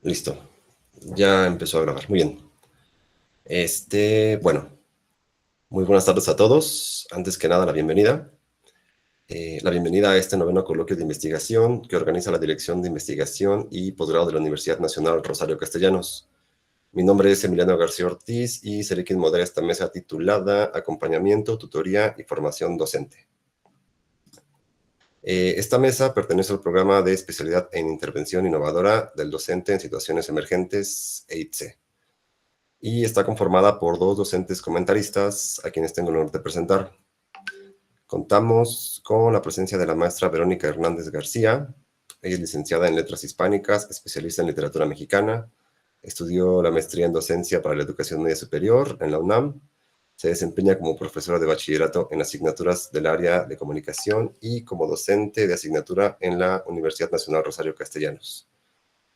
Listo. Ya empezó a grabar. Muy bien. Bueno, muy buenas tardes a todos. Antes que nada, la bienvenida. La bienvenida a este noveno coloquio de investigación que organiza la Dirección de Investigación y Posgrado de la Universidad Nacional Rosario Castellanos. Mi nombre es Emiliano García Ortiz y seré quien modera esta mesa titulada Acompañamiento, Tutoría y Formación Docente. Esta mesa pertenece al programa de especialidad en intervención innovadora del docente en situaciones emergentes EITSE. Y está conformada por dos docentes comentaristas a quienes tengo el honor de presentar. Contamos con la presencia de la maestra Verónica Hernández García. Ella es licenciada en Letras Hispánicas, especialista en literatura mexicana. Estudió la maestría en docencia para la educación media superior en la UNAM. Se desempeña como profesora de bachillerato en asignaturas del área de comunicación y como docente de asignatura en la Universidad Nacional Rosario Castellanos.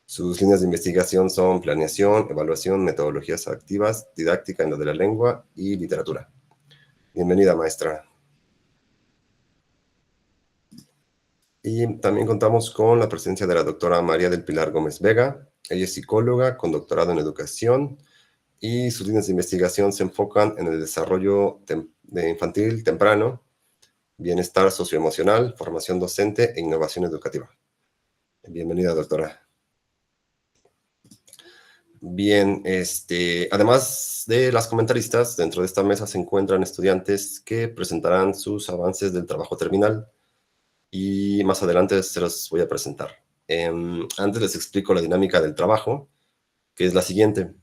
Sus líneas de investigación son planeación, evaluación, metodologías activas, didáctica en lo de la lengua y literatura. Bienvenida, maestra. Y también contamos con la presencia de la doctora María del Pilar Gómez Vega. Ella es psicóloga con doctorado en educación y sus líneas de investigación se enfocan en el desarrollo de infantil temprano, bienestar socioemocional, formación docente e innovación educativa. Bienvenida, doctora. Bien, además de las comentaristas, dentro de esta mesa se encuentran estudiantes que presentarán sus avances del trabajo terminal y más adelante se los voy a presentar. Antes les explico la dinámica del trabajo, que es la siguiente.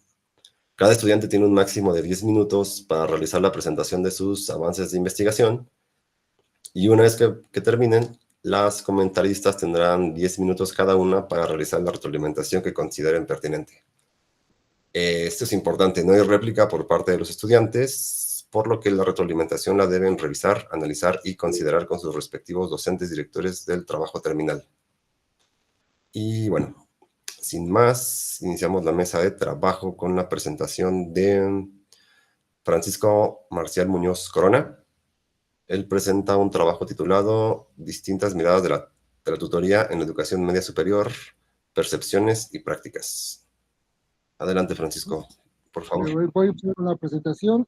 Cada estudiante tiene un máximo de 10 minutos para realizar la presentación de sus avances de investigación y una vez que terminen, las comentaristas tendrán 10 minutos cada una para realizar la retroalimentación que consideren pertinente. Esto es importante, no hay réplica por parte de los estudiantes, por lo que la retroalimentación la deben revisar, analizar y considerar con sus respectivos docentes directores del trabajo terminal. Y bueno, sin más, iniciamos la mesa de trabajo con la presentación de Francisco Marcial Muñoz Corona. Él presenta un trabajo titulado Distintas miradas de la tutoría en la educación media superior, percepciones y prácticas. Adelante, Francisco, por favor. Voy a hacer una presentación.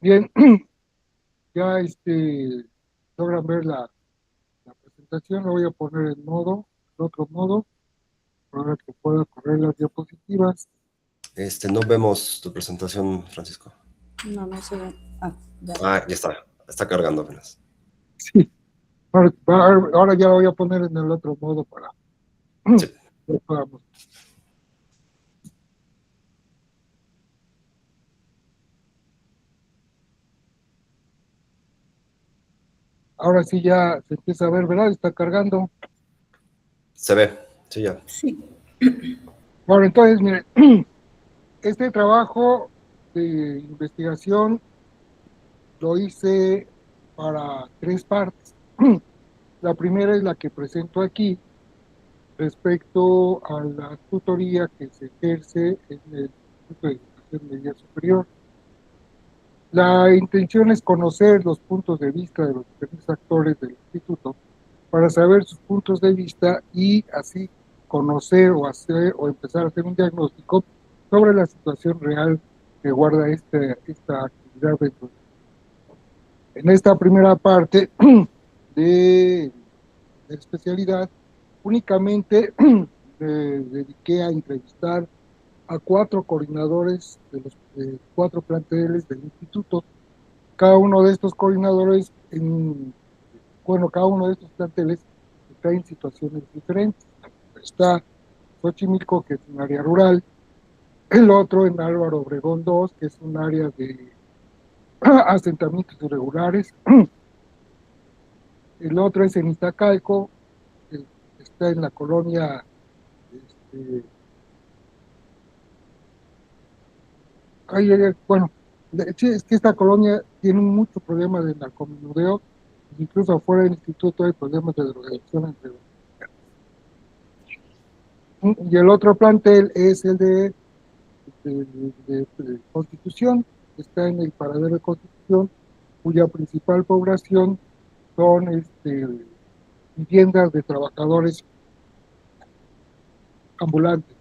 Bien, ya logran ver la presentación. Lo voy a poner en otro modo, para que pueda correr las diapositivas. No vemos tu presentación, Francisco. No se ve. Ya está. Está cargando apenas. Sí. Ahora ya lo voy a poner en el otro modo para Sí. que podamos. Ahora sí ya se empieza a ver, ¿verdad? Está cargando. Se ve, sí, ya. Sí. Bueno, entonces, miren, este trabajo de investigación lo hice para 3 partes. La primera es la que presento aquí respecto a la tutoría que se ejerce en el Instituto de Educación Media Superior. La intención es conocer los puntos de vista de los diferentes actores del instituto para saber sus puntos de vista y así conocer o empezar a hacer un diagnóstico sobre la situación real que guarda esta actividad dentro. En esta primera parte de especialidad, únicamente me dediqué a entrevistar a 4 coordinadores de los 4 planteles del instituto. Cada uno de estos coordinadores, cada uno de estos planteles está en situaciones diferentes. Está Xochimilco, que es un área rural, el otro en Álvaro Obregón 2, que es un área de asentamientos irregulares, el otro es en Iztacalco, está en la colonia bueno, es que esta colonia tiene mucho problema de narcomenudeo, incluso afuera del instituto hay problemas de drogadicción entre los. Y el otro plantel es el de de Constitución, está en el paradero de Constitución, cuya principal población son viviendas de trabajadores ambulantes.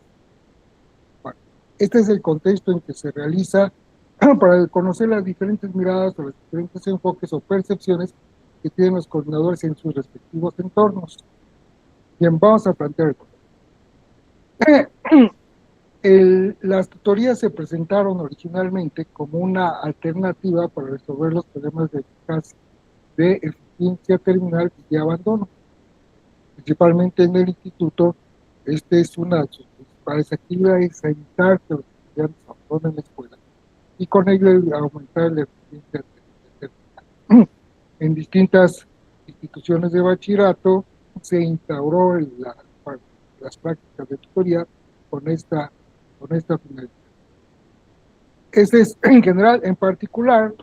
Bueno, este es el contexto en que se realiza para conocer las diferentes miradas o los diferentes enfoques o percepciones que tienen los coordinadores en sus respectivos entornos. Bien, vamos a plantear las tutorías se presentaron originalmente como una alternativa para resolver los problemas de eficacia, de eficiencia terminal y de abandono. Principalmente en el instituto, es una de sus principales actividades, evitar que los estudiantes abandonen la escuela y con ello aumentar la eficiencia terminal. En distintas instituciones de bachillerato se instauró las prácticas de tutoría con esta finalidad. Este es en general, en particular,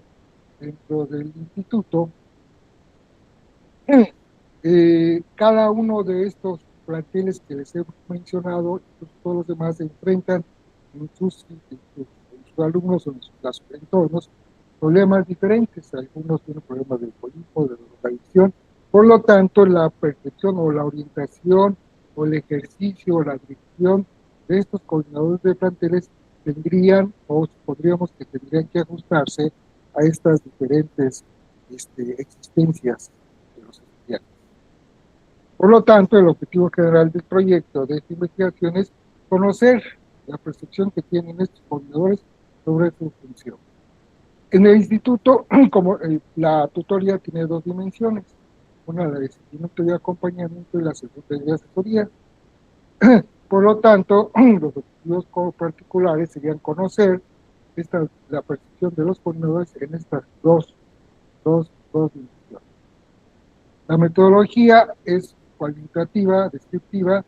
dentro del instituto, cada uno de estos planteles que les he mencionado, todos los demás se enfrentan en sus alumnos o en sus entornos problemas diferentes. Algunos tienen problemas de alcoholismo, de drogadicción. Por lo tanto, la percepción o la orientación o el ejercicio o la dirección de estos coordinadores de planteles tendrían, o podríamos que tendrían que ajustarse a estas diferentes existencias de los estudiantes. Por lo tanto, el objetivo general del proyecto de esta investigación es conocer la percepción que tienen estos coordinadores sobre su función. En el instituto, como la tutoría tiene dos dimensiones, una la de seguimiento y acompañamiento y la segunda de asesoría. Por lo tanto, los objetivos particulares serían conocer la percepción de los coordinadores en estas dos dimensiones. La metodología es cualitativa, descriptiva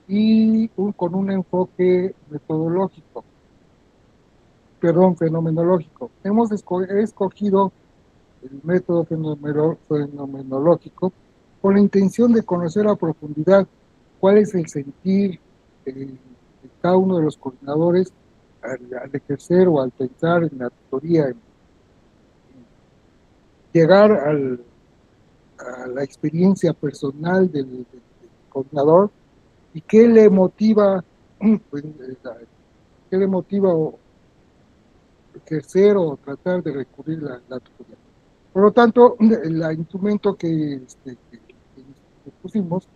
y con un enfoque fenomenológico. Hemos escogido el método fenomenológico con la intención de conocer a profundidad cuál es el sentir de cada uno de los coordinadores al ejercer o al pensar en la tutoría, en llegar a la experiencia personal del coordinador y qué le motiva, pues, qué le motiva o ejercer o tratar de recurrir a la tutoría. Por lo tanto, el instrumento que pusimos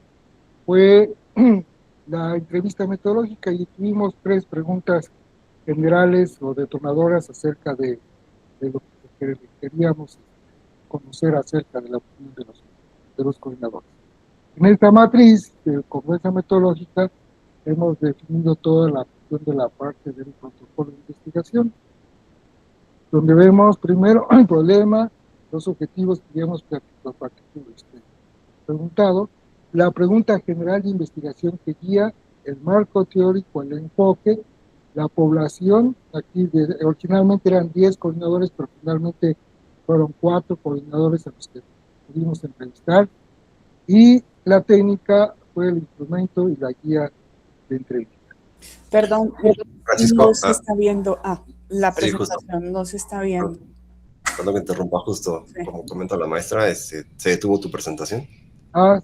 fue la entrevista metodológica y tuvimos 3 preguntas generales o detonadoras acerca de lo que queríamos conocer acerca de la opinión de los coordinadores. En esta matriz, con esa metodológica, hemos definido toda la cuestión de la parte del protocolo de investigación, donde vemos primero el problema, los objetivos que ya hemos preguntado, la pregunta general de investigación que guía, el marco teórico, el enfoque, la población. Aquí originalmente eran 10 coordinadores, pero finalmente fueron 4 coordinadores a los que pudimos entrevistar, y la técnica fue el instrumento y la guía de entrevista. Perdón, Francisco, no se está viendo. La sí, justo. presentación no se está viendo. Perdón que interrumpa, justo Sí. como comenta la maestra, se detuvo tu presentación.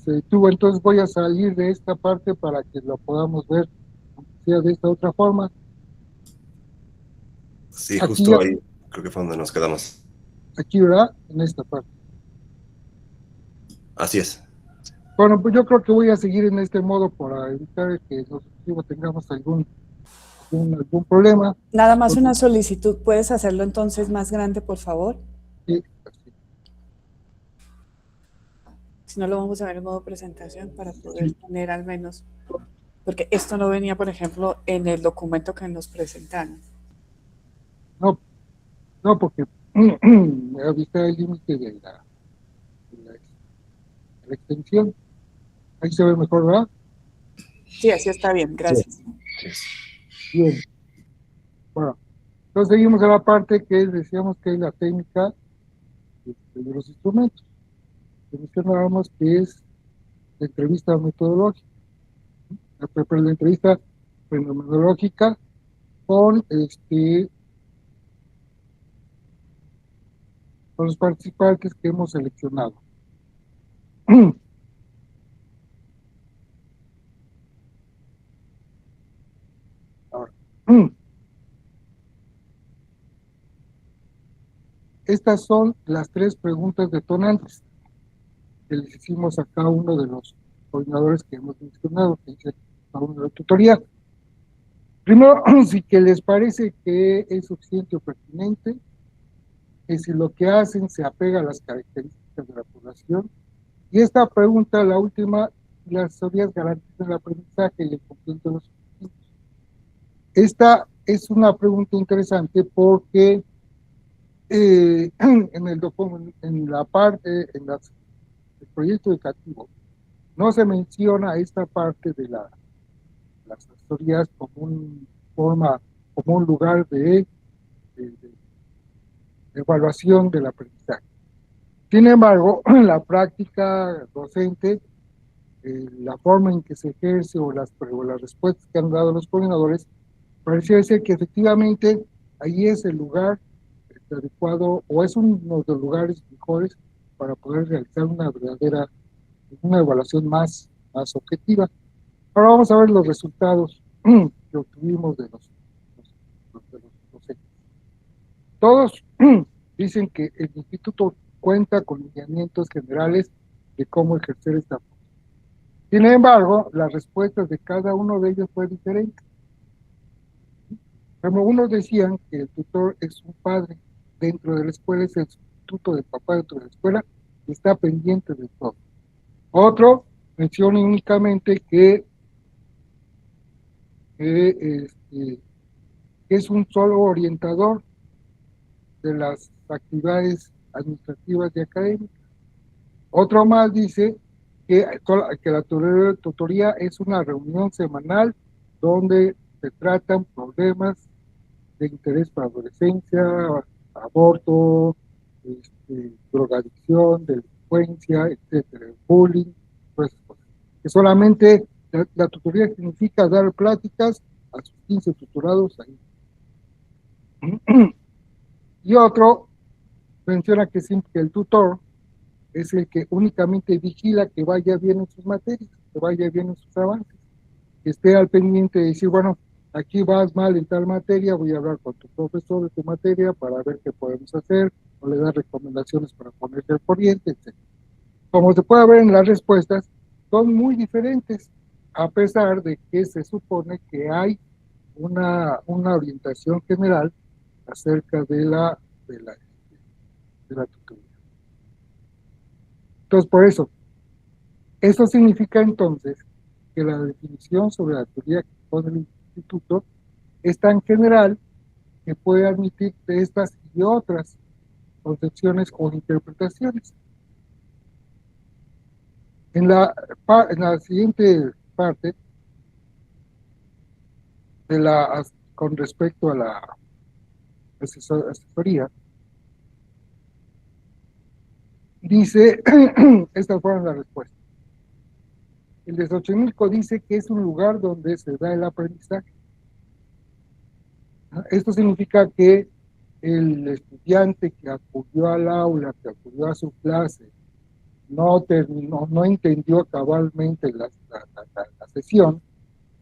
Se detuvo, entonces voy a salir de esta parte para que lo podamos ver, aunque sea de esta otra forma. Sí, Aquí justo ahí creo que fue donde nos quedamos. Aquí, ¿verdad? En esta parte. Así es. Bueno, pues yo creo que voy a seguir en este modo para evitar que nosotros tengamos algún problema. Nada más una solicitud. ¿Puedes hacerlo entonces más grande, por favor? Sí. Si no, lo vamos a ver en modo presentación para poder tener al menos, porque esto no venía, por ejemplo, en el documento que nos presentaron. No, porque está el límite de la extensión. Ahí se ve mejor, ¿verdad? Sí, así está bien, gracias. Sí. Bien. Bueno, entonces seguimos a la parte que decíamos que es la técnica de los instrumentos. Mencionábamos que es la entrevista metodológica, la entrevista fenomenológica con, con los participantes que hemos seleccionado. Ahora, estas son las 3 preguntas detonantes que les hicimos a cada uno de los coordinadores que hemos mencionado, que dice cada uno de la tutoría. Primero, si que les parece que es suficiente o pertinente, que si lo que hacen se apega a las características de la población. Y esta pregunta, la última, las asesorías garantizan el aprendizaje y el cumplimiento de los objetivos. Esta es una pregunta interesante porque en el documento, en la parte, el proyecto educativo, no se menciona esta parte de las asesorías como un lugar de evaluación del aprendizaje. Sin embargo, en la práctica docente, la forma en que se ejerce o las respuestas que han dado los coordinadores, parece ser que efectivamente ahí es el lugar adecuado o es uno de los lugares mejores para poder realizar una evaluación más objetiva. Ahora vamos a ver los resultados que obtuvimos de los docentes. Todos dicen que el instituto cuenta con lineamientos generales de cómo ejercer esta función. Sin embargo, las respuestas de cada uno de ellos fue diferente. Como unos decían que el tutor es un padre dentro de la escuela, es el sustituto del papá dentro de la escuela, y está pendiente de todo. Otro menciona únicamente que es un solo orientador de las actividades administrativas y académicas. Otro más dice que la tutoría es una reunión semanal donde se tratan problemas de interés para adolescencia, aborto, drogadicción, delincuencia, etcétera, bullying, pues, que solamente la tutoría significa dar pláticas a sus 15 tutorados ahí. Y otro menciona que el tutor es el que únicamente vigila que vaya bien en sus materias, que vaya bien en sus avances, que esté al pendiente de decir, bueno, aquí vas mal en tal materia, voy a hablar con tu profesor de tu materia para ver qué podemos hacer, o le da recomendaciones para ponerse al corriente, etc. Como se puede ver en las respuestas, son muy diferentes, a pesar de que se supone que hay una orientación general acerca de la tutoría. Entonces, por eso significa entonces que la definición sobre la tutoría que pone el instituto es tan general que puede admitir de estas y otras concepciones o interpretaciones. En la siguiente parte, con respecto a la asesoría, dice, estas fueron las respuestas. El de Xochimilco dice que es un lugar donde se da el aprendizaje. Esto significa que el estudiante que acudió al aula, que acudió a su clase, no entendió cabalmente la sesión,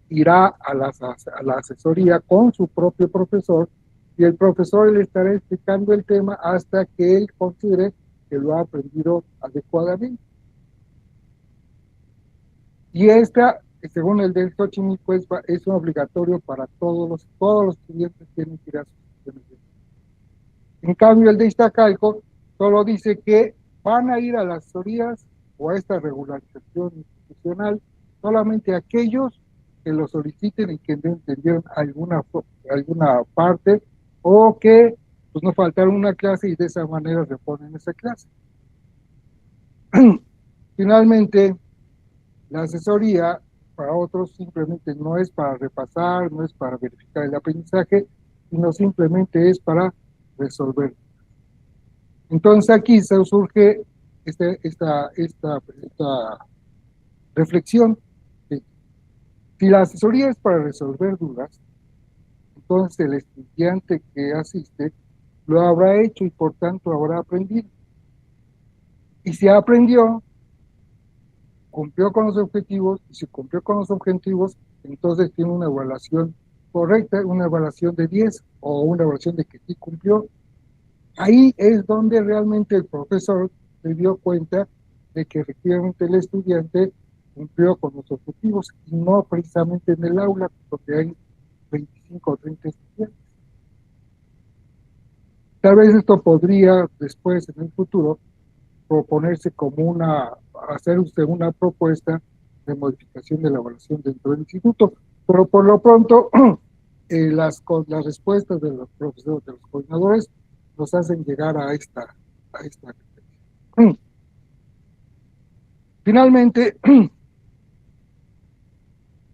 irá a la asesoría con su propio profesor y el profesor le estará explicando el tema hasta que él considere que lo ha aprendido adecuadamente. Y según el del Xochimilco, es obligatorio para todos los estudiantes tienen que ir a sus sesiones. En cambio, el de Iztacalco solo dice que van a ir a las asesorías o a esta regularización institucional solamente aquellos que lo soliciten y que no entendieron alguna parte o que pues no faltaron una clase y de esa manera reponen esa clase. Finalmente, la asesoría para otros simplemente no es para repasar, no es para verificar el aprendizaje, sino simplemente es para resolver. Entonces aquí se surge esta reflexión. Si la asesoría es para resolver dudas, entonces el estudiante que asiste lo habrá hecho y por tanto habrá aprendido. Y si aprendió, cumplió con los objetivos, y si cumplió con los objetivos, entonces tiene una evaluación correcta, una evaluación de 10 o una evaluación de que sí cumplió. Ahí es donde realmente el profesor se dio cuenta de que efectivamente el estudiante cumplió con los objetivos y no precisamente en el aula, porque hay 25 o 30 estudiantes. Tal vez esto podría después, en el futuro, proponerse como hacer usted una propuesta de modificación de la evaluación dentro del instituto, pero por lo pronto las respuestas de los profesores, de los coordinadores, nos hacen llegar a esta reflexión. Finalmente,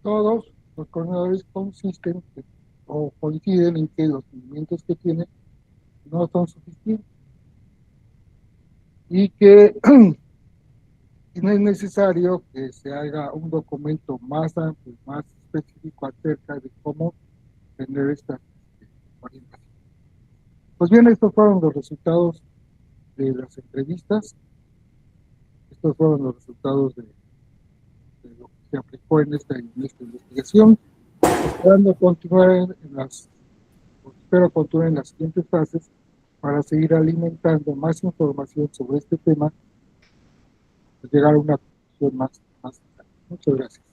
todos los coordinadores consisten o coinciden en que los movimientos que tienen no son suficientes y que no es necesario que se haga un documento más amplio, más específico acerca de cómo tener estas orientaciones. Pues bien, estos fueron los resultados de las entrevistas, estos fueron los resultados de lo que se aplicó en esta investigación. Espero continuar en las siguientes fases para seguir alimentando más información sobre este tema, para llegar a una conclusión más. Muchas gracias.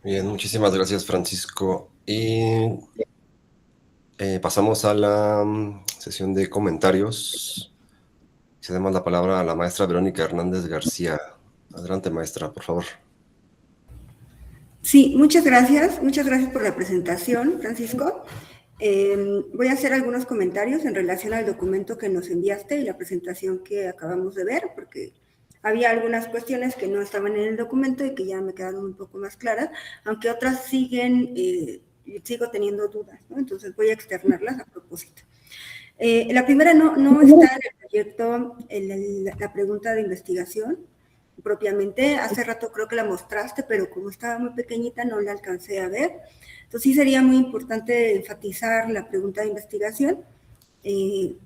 Bien, muchísimas gracias, Francisco. Y pasamos a la sesión de comentarios. Cedemos la palabra a la maestra Verónica Hernández García. Adelante, maestra, por favor. Sí, muchas gracias por la presentación, Francisco. Voy a hacer algunos comentarios en relación al documento que nos enviaste y la presentación que acabamos de ver, porque había algunas cuestiones que no estaban en el documento y que ya me quedaron un poco más claras, aunque otras sigo teniendo dudas, ¿no? Entonces voy a externarlas a propósito. La primera no está en el proyecto, la pregunta de investigación propiamente. Hace rato creo que la mostraste, pero como estaba muy pequeñita no la alcancé a ver. Entonces sí sería muy importante enfatizar la pregunta de investigación,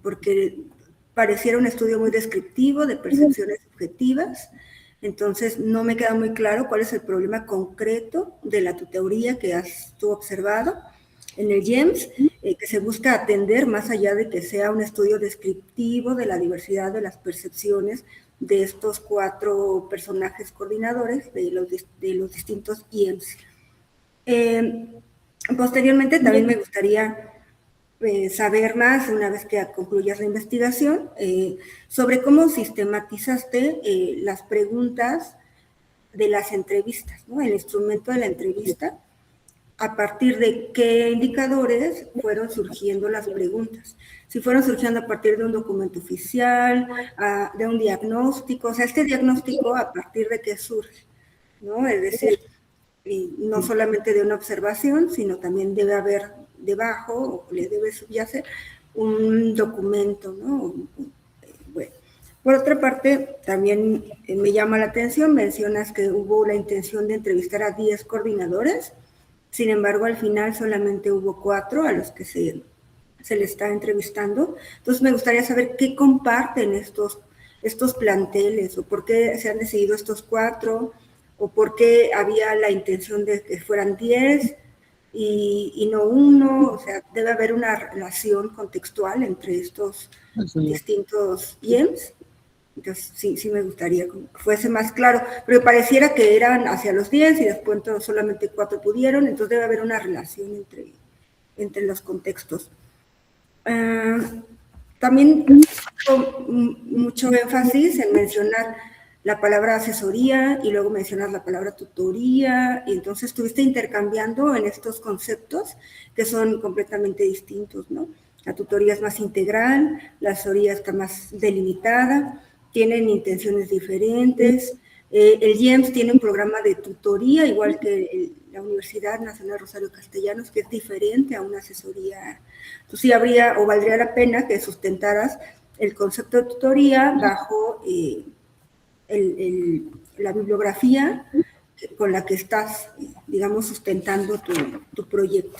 porque pareciera un estudio muy descriptivo de percepciones subjetivas. Entonces no me queda muy claro cuál es el problema concreto de la tutoría que has tú observado en el GEMS, que se busca atender más allá de que sea un estudio descriptivo de la diversidad de las percepciones de estos 4 personajes coordinadores de los distintos IEMS. Posteriormente también me gustaría saber más, una vez que concluyas la investigación, sobre cómo sistematizaste las preguntas de las entrevistas, ¿no? El instrumento de la entrevista, a partir de qué indicadores fueron surgiendo las preguntas. Si fueron surgiendo a partir de un documento oficial, de un diagnóstico, o sea, este diagnóstico a partir de qué surge, ¿no? Es decir, no solamente de una observación, sino también debe haber debajo, o le debe subyacer, un documento, ¿no? Bueno. Por otra parte, también me llama la atención, mencionas que hubo la intención de entrevistar a 10 coordinadores. Sin embargo, al final solamente hubo 4 a los que se le está entrevistando. Entonces, me gustaría saber qué comparten estos planteles, o por qué se han decidido estos 4, o por qué había la intención de que fueran 10 y no 1. O sea, debe haber una relación contextual entre estos distintos IEMS. Entonces, sí me gustaría que fuese más claro, pero pareciera que eran hacia los 10 y después solamente 4 pudieron, entonces debe haber una relación entre los contextos. También con mucho énfasis en mencionar la palabra asesoría y luego mencionar la palabra tutoría, y entonces estuviste intercambiando en estos conceptos que son completamente distintos, ¿no? La tutoría es más integral, la asesoría está más delimitada, tienen intenciones diferentes. El GEMS tiene un programa de tutoría, igual que la Universidad Nacional Rosario Castellanos, que es diferente a una asesoría. Entonces sí habría o valdría la pena que sustentaras el concepto de tutoría bajo la bibliografía con la que estás, digamos, sustentando tu proyecto.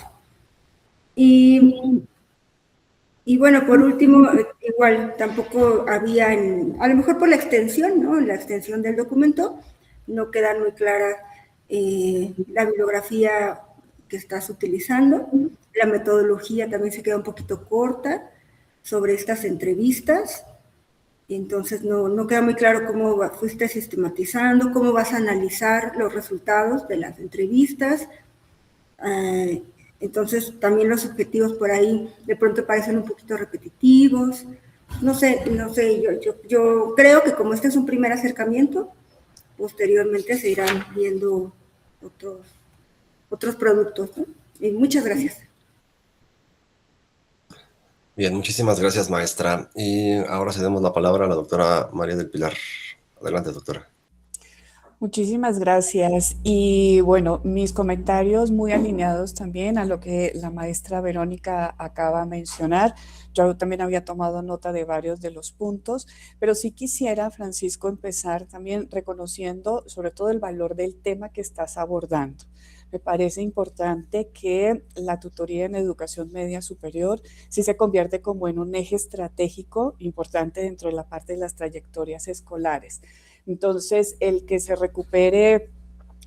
Y bueno, por último, igual tampoco había, a lo mejor por la extensión, ¿no? La extensión del documento, no queda muy clara la bibliografía que estás utilizando. La metodología también se queda un poquito corta sobre estas entrevistas. Entonces no queda muy claro cómo fuiste sistematizando, cómo vas a analizar los resultados de las entrevistas. Entonces también los objetivos por ahí de pronto parecen un poquito repetitivos. No sé, yo creo que como este es un primer acercamiento, posteriormente se irán viendo otros productos, ¿no? Y muchas gracias. Bien, muchísimas gracias, maestra. Y ahora cedemos la palabra a la doctora María del Pilar. Adelante, doctora. Muchísimas gracias. Y bueno, mis comentarios muy alineados también a lo que la maestra Verónica acaba de mencionar. Yo también había tomado nota de varios de los puntos, pero sí quisiera, Francisco, empezar también reconociendo sobre todo el valor del tema que estás abordando. Me parece importante que la tutoría en educación media superior sí se convierte como en un eje estratégico importante dentro de la parte de las trayectorias escolares. Entonces, el que se recupere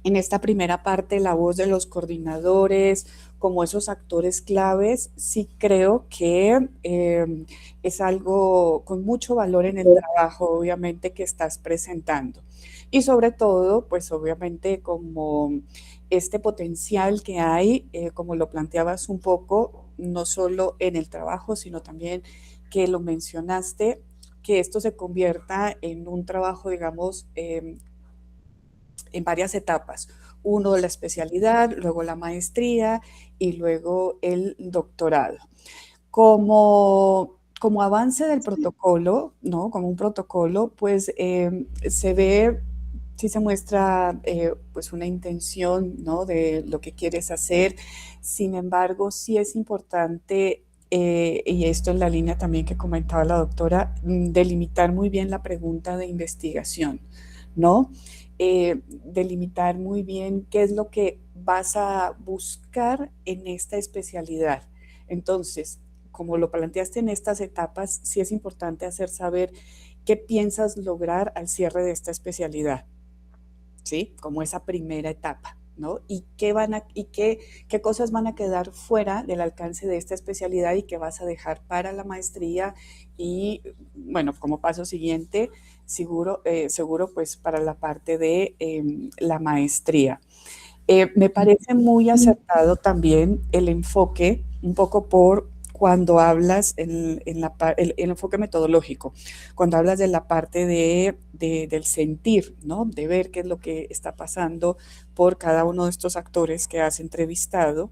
en esta primera parte la voz de los coordinadores, como esos actores claves, sí creo que es algo con mucho valor en el trabajo, obviamente, que estás presentando. Y sobre todo, pues obviamente como este potencial que hay, como lo planteabas un poco, no solo en el trabajo, sino también que lo mencionaste, que esto se convierta en un trabajo, digamos, en varias etapas. Uno, la especialidad, luego la maestría y luego el doctorado. Como avance del protocolo, ¿no? Como un protocolo, pues se ve, sí se muestra pues una intención, ¿no? De lo que quieres hacer. Sin embargo, sí es importante y esto en la línea también que comentaba la doctora, delimitar muy bien la pregunta de investigación, ¿no? Delimitar muy bien qué es lo que vas a buscar en esta especialidad. Entonces, como lo planteaste en estas etapas, sí es importante hacer saber qué piensas lograr al cierre de esta especialidad, ¿sí? Como esa primera etapa. ¿No? Y qué cosas van a quedar fuera del alcance de esta especialidad y qué vas a dejar para la maestría y, bueno, como paso siguiente, seguro pues para la parte de la maestría. Me parece muy acertado también el enfoque, un poco por cuando hablas el enfoque metodológico, cuando hablas de la parte del sentir, ¿no? De ver qué es lo que está pasando por cada uno de estos actores que has entrevistado.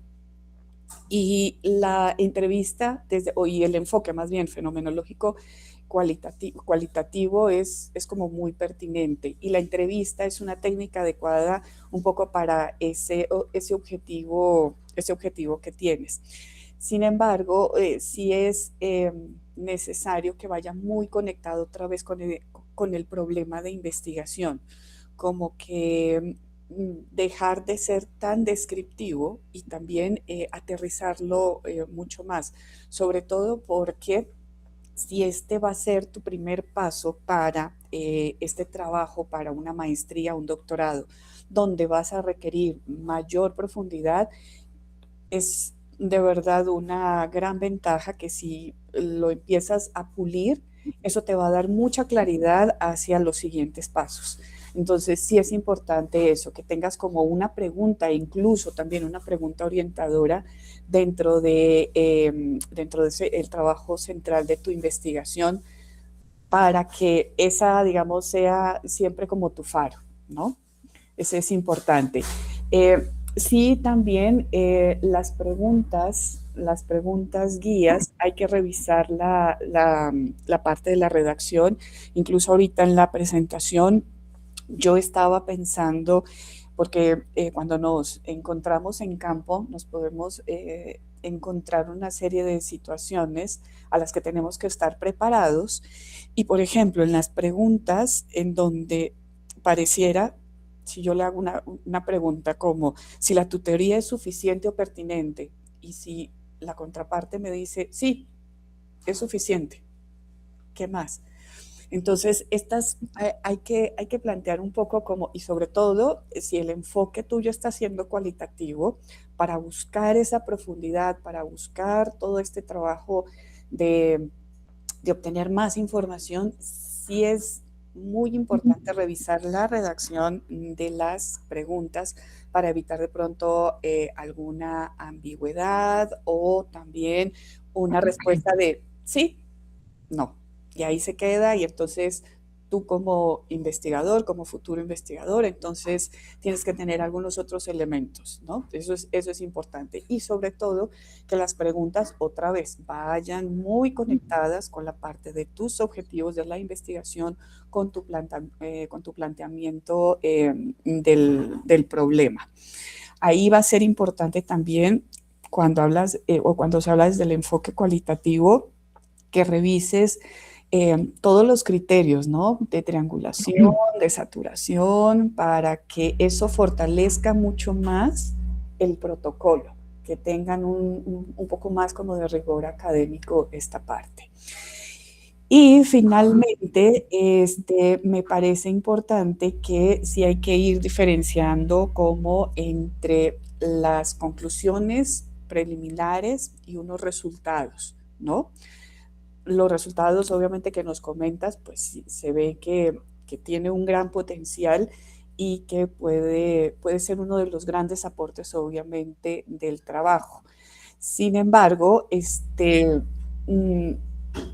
Y la entrevista, y el enfoque más bien fenomenológico, cualitativo es como muy pertinente. Y la entrevista es una técnica adecuada un poco para ese objetivo que tienes. Sin embargo, sí es necesario que vaya muy conectado otra vez con el problema de investigación, como que dejar de ser tan descriptivo y también aterrizarlo mucho más, sobre todo porque si este va a ser tu primer paso para este trabajo, para una maestría, un doctorado, donde vas a requerir mayor profundidad, es de verdad una gran ventaja que si lo empiezas a pulir, eso te va a dar mucha claridad hacia los siguientes pasos. Entonces, sí es importante eso, que tengas como una pregunta, incluso también una pregunta orientadora dentro de el trabajo central de tu investigación, para que esa, digamos, sea siempre como tu faro, ¿no? Eso es importante. Sí, también las preguntas guías, hay que revisar la parte de la redacción. Incluso ahorita en la presentación yo estaba pensando, porque cuando nos encontramos en campo nos podemos encontrar una serie de situaciones a las que tenemos que estar preparados. Y por ejemplo, en las preguntas en donde pareciera, si yo le hago una pregunta como si la tutoría es suficiente o pertinente y si la contraparte me dice, sí, es suficiente, ¿qué más? Entonces, hay que plantear un poco como, y sobre todo, si el enfoque tuyo está siendo cualitativo, para buscar esa profundidad, para buscar todo este trabajo de obtener más información, sí es muy importante revisar la redacción de las preguntas para evitar de pronto alguna ambigüedad o también una respuesta de sí, no. Y ahí se queda y entonces tú como investigador, como futuro investigador, entonces tienes que tener algunos otros elementos, ¿no? Eso es importante. Y sobre todo que las preguntas otra vez vayan muy conectadas con la parte de tus objetivos de la investigación, con tu planteamiento del problema. Ahí va a ser importante también cuando hablas o cuando se habla desde el enfoque cualitativo, que revises todos los criterios, ¿no? De triangulación, de saturación, para que eso fortalezca mucho más el protocolo, que tengan un poco más como de rigor académico esta parte. Y finalmente, me parece importante que sí hay que ir diferenciando como entre las conclusiones preliminares y unos resultados, ¿no? Los resultados, obviamente, que nos comentas, pues sí, se ve que tiene un gran potencial y que puede ser uno de los grandes aportes, obviamente, del trabajo. Sin embargo,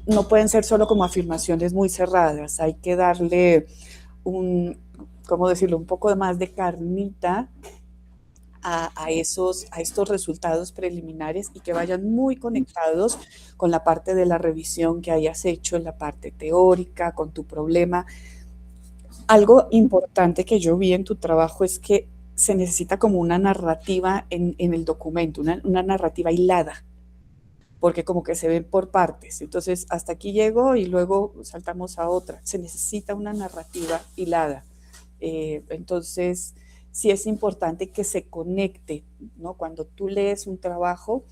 no pueden ser solo como afirmaciones muy cerradas, hay que darle ¿cómo decirlo?, un poco más de carnita a estos resultados preliminares y que vayan muy conectados con la parte de la revisión que hayas hecho, en la parte teórica, con tu problema. Algo importante que yo vi en tu trabajo es que se necesita como una narrativa en el documento, una narrativa hilada, porque como que se ven por partes. Entonces, hasta aquí llego y luego saltamos a otra. Se necesita una narrativa hilada. Entonces, sí es importante que se conecte, ¿no? Cuando tú lees un trabajo,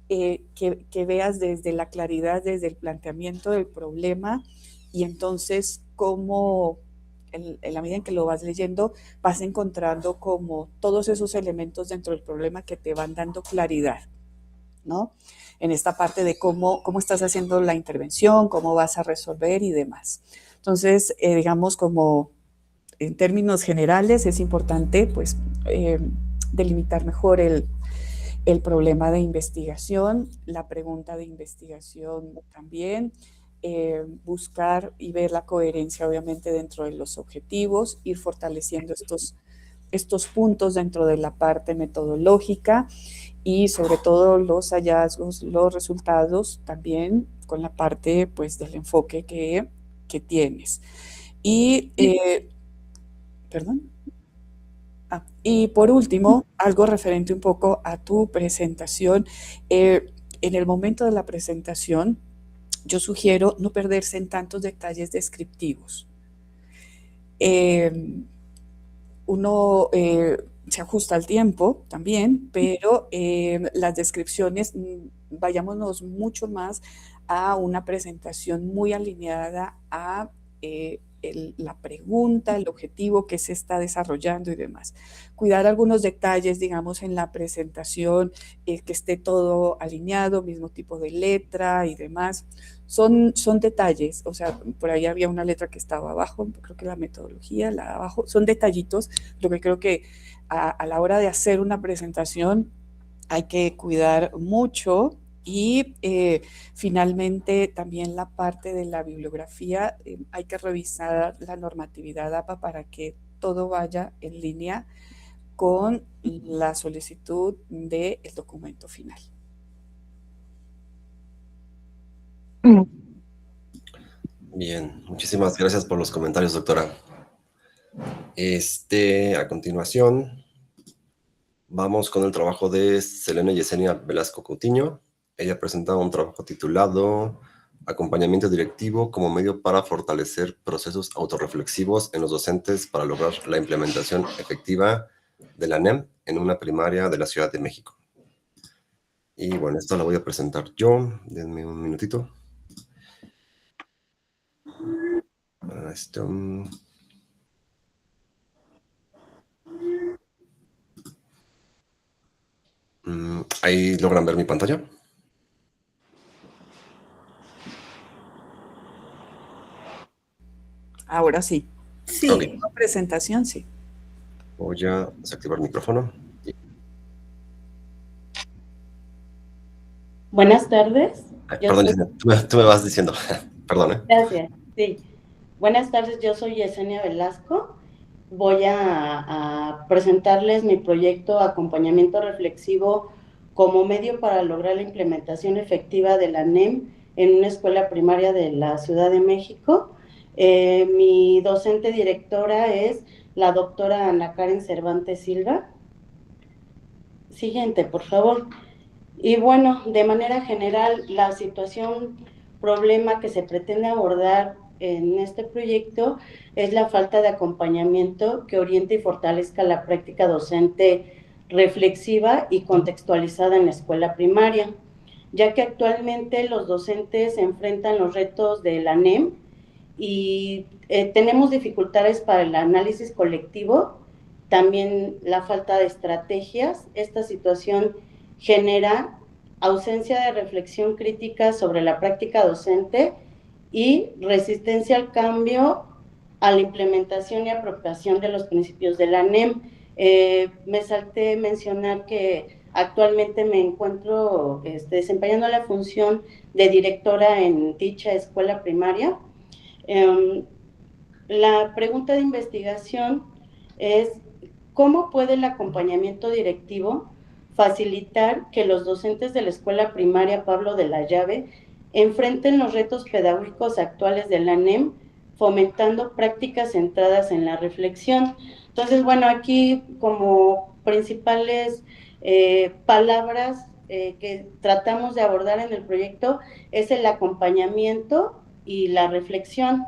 que veas desde la claridad, desde el planteamiento del problema, y entonces cómo en la medida en que lo vas leyendo, vas encontrando como todos esos elementos dentro del problema que te van dando claridad, ¿no? En esta parte de cómo estás haciendo la intervención, cómo vas a resolver y demás. Entonces, digamos, como en términos generales, es importante, pues, delimitar mejor el problema de investigación, la pregunta de investigación también, buscar y ver la coherencia, obviamente, dentro de los objetivos, ir fortaleciendo estos puntos dentro de la parte metodológica y sobre todo los hallazgos, los resultados también con la parte, pues, del enfoque que tienes. Y, perdón. Y por último, algo referente un poco a tu presentación. En el momento de la presentación, yo sugiero no perderse en tantos detalles descriptivos. Uno se ajusta al tiempo también, pero las descripciones, vayámonos mucho más a una presentación muy alineada a la pregunta, el objetivo que se está desarrollando y demás. Cuidar algunos detalles, digamos, en la presentación, que esté todo alineado, mismo tipo de letra y demás. Son detalles, o sea, por ahí había una letra que estaba abajo, creo que la metodología, la de abajo, son detallitos, lo que creo que a la hora de hacer una presentación hay que cuidar mucho. Y finalmente también la parte de la bibliografía, hay que revisar la normatividad APA para que todo vaya en línea con la solicitud del documento final. Bien, muchísimas gracias por los comentarios, doctora. A continuación, vamos con el trabajo de Selene Yesenia Velasco Coutinho. Ella presenta un trabajo titulado Acompañamiento directivo como medio para fortalecer procesos autorreflexivos en los docentes para lograr la implementación efectiva de la NEM en una primaria de la Ciudad de México. Y bueno, esto lo voy a presentar yo. Denme un minutito. Esto. Ahí logran ver mi pantalla. Ahora sí. Sí. Ok. La presentación, sí. Voy a desactivar el micrófono. Buenas tardes. Perdón, tú me vas diciendo. Perdón, ¿eh? Gracias. Sí. Buenas tardes, yo soy Yesenia Velasco. Voy a presentarles mi proyecto Acompañamiento Reflexivo como medio para lograr la implementación efectiva de la NEM en una escuela primaria de la Ciudad de México. Mi docente directora es la doctora Ana Karen Cervantes Silva. Siguiente, por favor. Y bueno, de manera general, la situación, problema que se pretende abordar en este proyecto es la falta de acompañamiento que oriente y fortalezca la práctica docente reflexiva y contextualizada en la escuela primaria, ya que actualmente los docentes enfrentan los retos de la NEM y tenemos dificultades para el análisis colectivo, también la falta de estrategias. Esta situación genera ausencia de reflexión crítica sobre la práctica docente y resistencia al cambio, a la implementación y apropiación de los principios de la NEM. Me salté mencionar que actualmente me encuentro desempeñando la función de directora en dicha escuela primaria. La pregunta de investigación es: ¿cómo puede el acompañamiento directivo facilitar que los docentes de la escuela primaria Pablo de la Llave enfrenten los retos pedagógicos actuales de la NEM, fomentando prácticas centradas en la reflexión? Entonces, bueno, aquí como principales palabras que tratamos de abordar en el proyecto es el acompañamiento y la reflexión.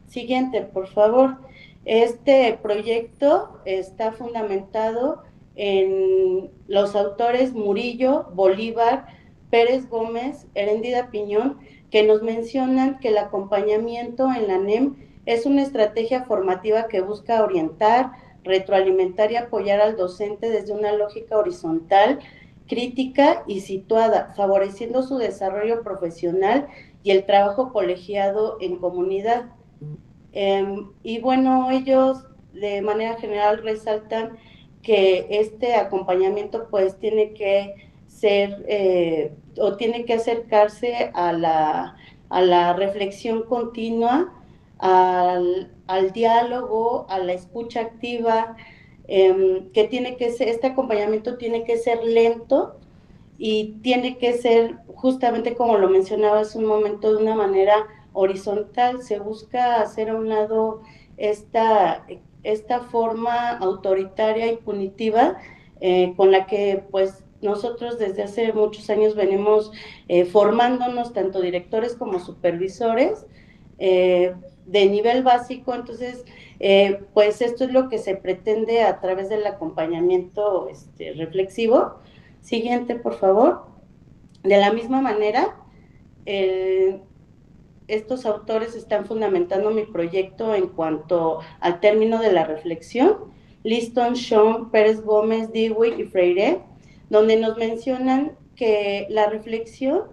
Siguiente, por favor. Este proyecto está fundamentado en los autores Murillo, Bolívar, Pérez Gómez, Heréndida Piñón, que nos mencionan que el acompañamiento en la NEM es una estrategia formativa que busca orientar, retroalimentar y apoyar al docente desde una lógica horizontal, crítica y situada, favoreciendo su desarrollo profesional y el trabajo colegiado en comunidad. Y bueno, ellos de manera general resaltan que este acompañamiento pues tiene que ser o tiene que acercarse a la reflexión continua, al diálogo, a la escucha activa, que tiene que ser, este acompañamiento tiene que ser lento y tiene que ser, justamente como lo mencionaba hace un momento, de una manera horizontal. Se busca hacer a un lado esta forma autoritaria y punitiva con la que pues nosotros desde hace muchos años venimos formándonos, tanto directores como supervisores de nivel básico. Entonces pues esto es lo que se pretende a través del acompañamiento reflexivo. Siguiente, por favor. De la misma manera, estos autores están fundamentando mi proyecto en cuanto al término de la reflexión. Liston, Shaw, Pérez Gómez, Dewey y Freire, donde nos mencionan que la reflexión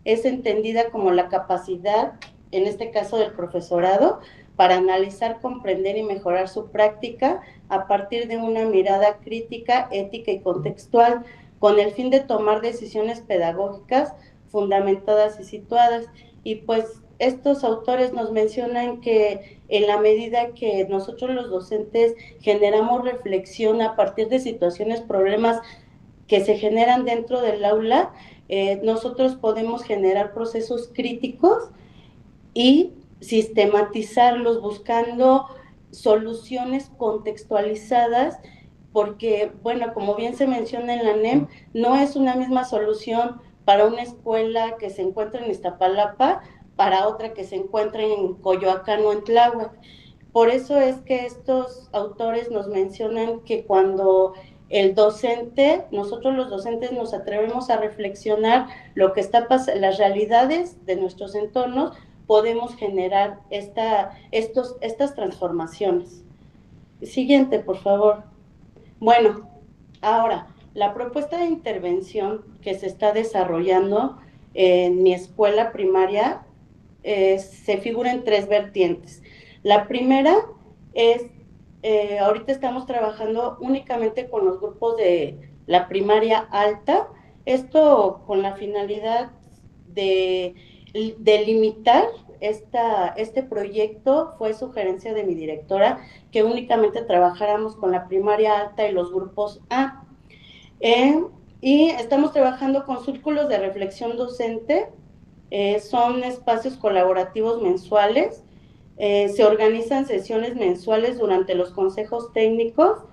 es entendida como la capacidad, en este caso del profesorado, para analizar, comprender y mejorar su práctica a partir de una mirada crítica, ética y contextual, con el fin de tomar decisiones pedagógicas fundamentadas y situadas. Y pues estos autores nos mencionan que en la medida que nosotros los docentes generamos reflexión a partir de situaciones, problemas que se generan dentro del aula, nosotros podemos generar procesos críticos y sistematizarlos buscando soluciones contextualizadas, porque, bueno, como bien se menciona en la NEM, no es una misma solución para una escuela que se encuentra en Iztapalapa, para otra que se encuentra en Coyoacán o en Tláhuac. Por eso es que estos autores nos mencionan que cuando el docente, nosotros los docentes nos atrevemos a reflexionar lo que está pasando, las realidades de nuestros entornos, podemos generar estas transformaciones. Siguiente, por favor. Bueno, ahora, la propuesta de intervención que se está desarrollando en mi escuela primaria se figura en 3 vertientes. La primera es, ahorita estamos trabajando únicamente con los grupos de la primaria alta, esto con la finalidad de limitar este proyecto. Fue sugerencia de mi directora que únicamente trabajáramos con la primaria alta y los grupos A. Y estamos trabajando con círculos de reflexión docente, son espacios colaborativos mensuales, se organizan sesiones mensuales durante los consejos técnicos,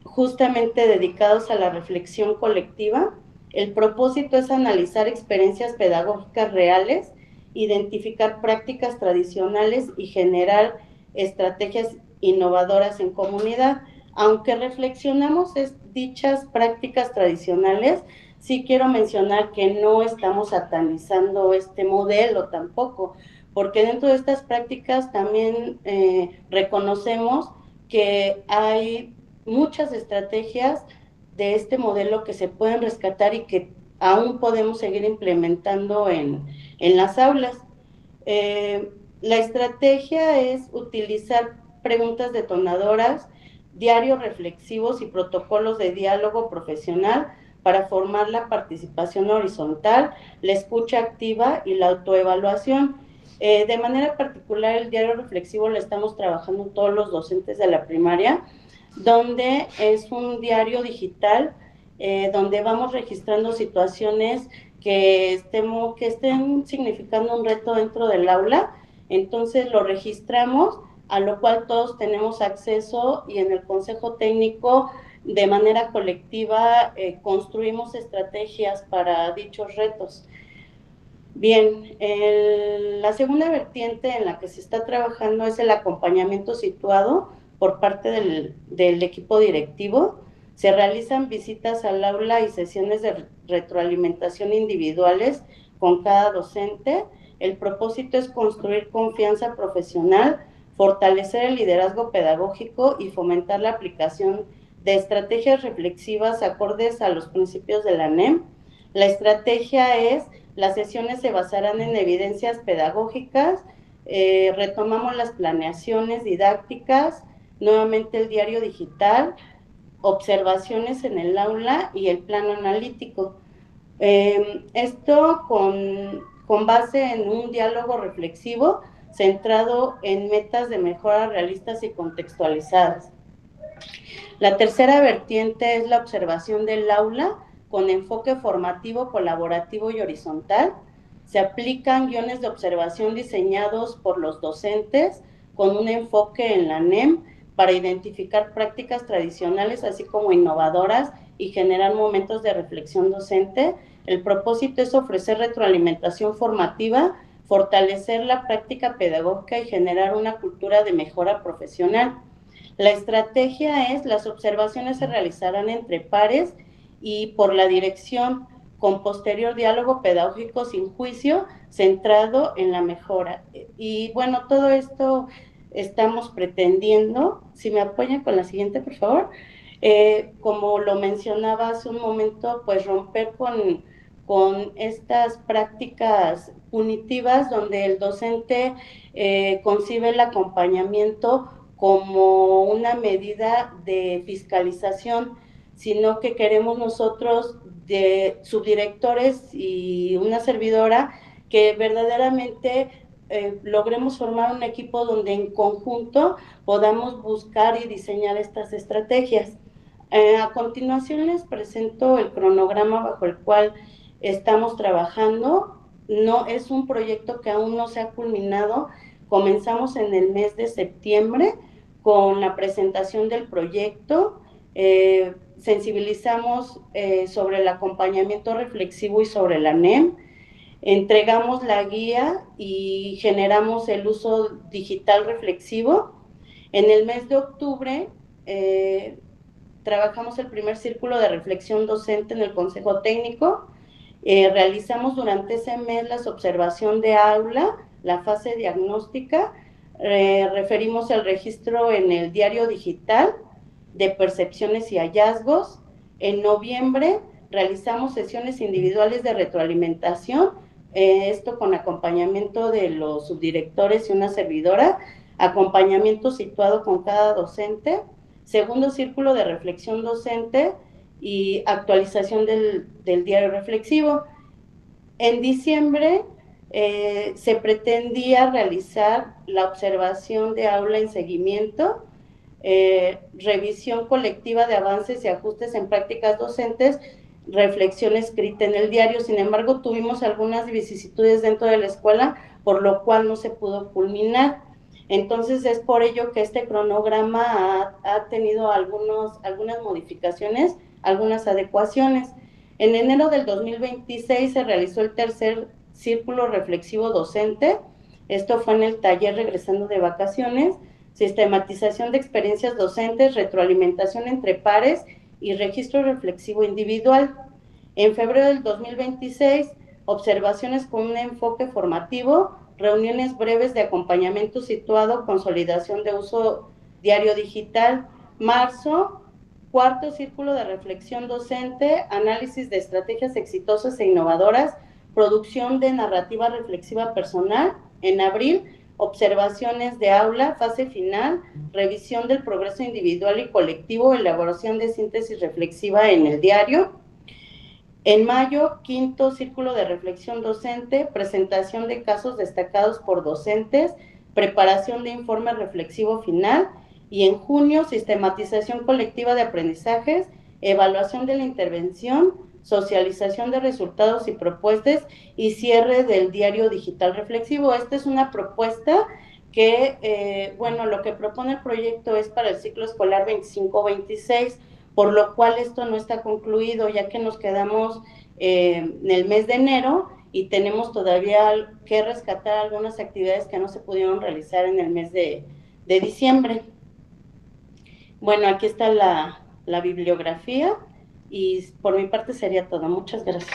justamente dedicados a la reflexión colectiva. El propósito es analizar experiencias pedagógicas reales, identificar prácticas tradicionales y generar estrategias innovadoras en comunidad. Aunque reflexionamos dichas prácticas tradicionales, sí quiero mencionar que no estamos satanizando este modelo tampoco, porque dentro de estas prácticas también reconocemos que hay muchas estrategias de este modelo que se pueden rescatar y que aún podemos seguir implementando en las aulas. La estrategia es utilizar preguntas detonadoras, diarios reflexivos y protocolos de diálogo profesional para formar la participación horizontal, la escucha activa y la autoevaluación. De manera particular, el diario reflexivo lo estamos trabajando todos los docentes de la primaria, donde es un diario digital, donde vamos registrando situaciones que estén significando un reto dentro del aula. Entonces lo registramos, a lo cual todos tenemos acceso, y en el consejo técnico de manera colectiva construimos estrategias para dichos retos. Bien, la segunda vertiente en la que se está trabajando es el acompañamiento situado por parte del equipo directivo. Se realizan visitas al aula y sesiones de retroalimentación individuales con cada docente. El propósito es construir confianza profesional, fortalecer el liderazgo pedagógico y fomentar la aplicación de estrategias reflexivas acordes a los principios de la NEM. La estrategia es: las sesiones se basarán en evidencias pedagógicas, retomamos las planeaciones didácticas, nuevamente el diario digital, observaciones en el aula y el plano analítico. Esto con base en un diálogo reflexivo centrado en metas de mejora realistas y contextualizadas. La tercera vertiente es la observación del aula con enfoque formativo, colaborativo y horizontal. Se aplican guiones de observación diseñados por los docentes con un enfoque en la NEM para identificar prácticas tradicionales así como innovadoras y generar momentos de reflexión docente. El propósito es ofrecer retroalimentación formativa, fortalecer la práctica pedagógica y generar una cultura de mejora profesional. La estrategia es: las observaciones se realizarán entre pares y por la dirección, con posterior diálogo pedagógico sin juicio, centrado en la mejora. Y bueno, todo esto estamos pretendiendo. Si me apoyan con la siguiente, por favor. Como lo mencionaba hace un momento, pues romper con estas prácticas punitivas donde el docente concibe el acompañamiento como una medida de fiscalización, sino que queremos nosotros, de subdirectores y una servidora, que verdaderamente logremos formar un equipo donde en conjunto podamos buscar y diseñar estas estrategias. A continuación les presento el cronograma bajo el cual estamos trabajando. No es un proyecto que aún no se ha culminado. Comenzamos en el mes de septiembre con la presentación del proyecto, sensibilizamos sobre el acompañamiento reflexivo y sobre la NEM, entregamos la guía y generamos el uso digital reflexivo. En el mes de octubre trabajamos el primer círculo de reflexión docente en el Consejo Técnico. Realizamos durante ese mes la observación de aula, la fase diagnóstica, referimos el registro en el diario digital de percepciones y hallazgos. En noviembre realizamos sesiones individuales de retroalimentación, esto con acompañamiento de los subdirectores y una servidora, acompañamiento situado con cada docente, segundo círculo de reflexión docente y actualización del diario reflexivo. En diciembre se pretendía realizar la observación de aula en seguimiento, revisión colectiva de avances y ajustes en prácticas docentes, reflexión escrita en el diario. Sin embargo, tuvimos algunas vicisitudes dentro de la escuela, por lo cual no se pudo culminar. Entonces, es por ello que este cronograma ha tenido algunas modificaciones, algunas adecuaciones. En enero del 2026 se realizó el tercer círculo reflexivo docente. Esto fue en el taller Regresando de Vacaciones, sistematización de experiencias docentes, retroalimentación entre pares y registro reflexivo individual. En febrero del 2026, observaciones con un enfoque formativo, reuniones breves de acompañamiento situado, consolidación de uso diario digital. Marzo, cuarto círculo de reflexión docente, análisis de estrategias exitosas e innovadoras, producción de narrativa reflexiva personal. En abril, observaciones de aula, fase final, revisión del progreso individual y colectivo, elaboración de síntesis reflexiva en el diario. En mayo, quinto círculo de reflexión docente, presentación de casos destacados por docentes, preparación de informe reflexivo final. Y en junio, sistematización colectiva de aprendizajes, evaluación de la intervención, socialización de resultados y propuestas y cierre del diario digital reflexivo. Esta es una propuesta que, lo que propone el proyecto es para el ciclo escolar 25-26, por lo cual esto no está concluido, ya que nos quedamos en el mes de enero y tenemos todavía que rescatar algunas actividades que no se pudieron realizar en el mes de diciembre. Bueno, aquí está la bibliografía y por mi parte sería todo. Muchas gracias.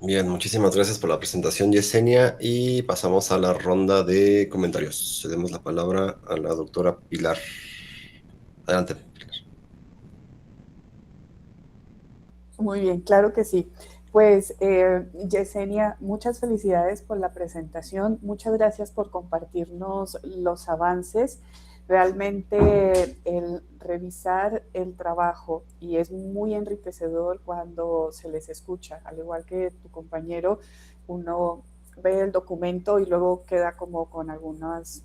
Bien, muchísimas gracias por la presentación, Yesenia, y pasamos a la ronda de comentarios. Cedemos la palabra a la doctora Pilar. Adelante, Pilar. Muy bien, claro que sí. Pues, Yesenia, muchas felicidades por la presentación, muchas gracias por compartirnos los avances. Realmente el revisar el trabajo, y es muy enriquecedor cuando se les escucha, al igual que tu compañero, uno ve el documento y luego queda como con algunas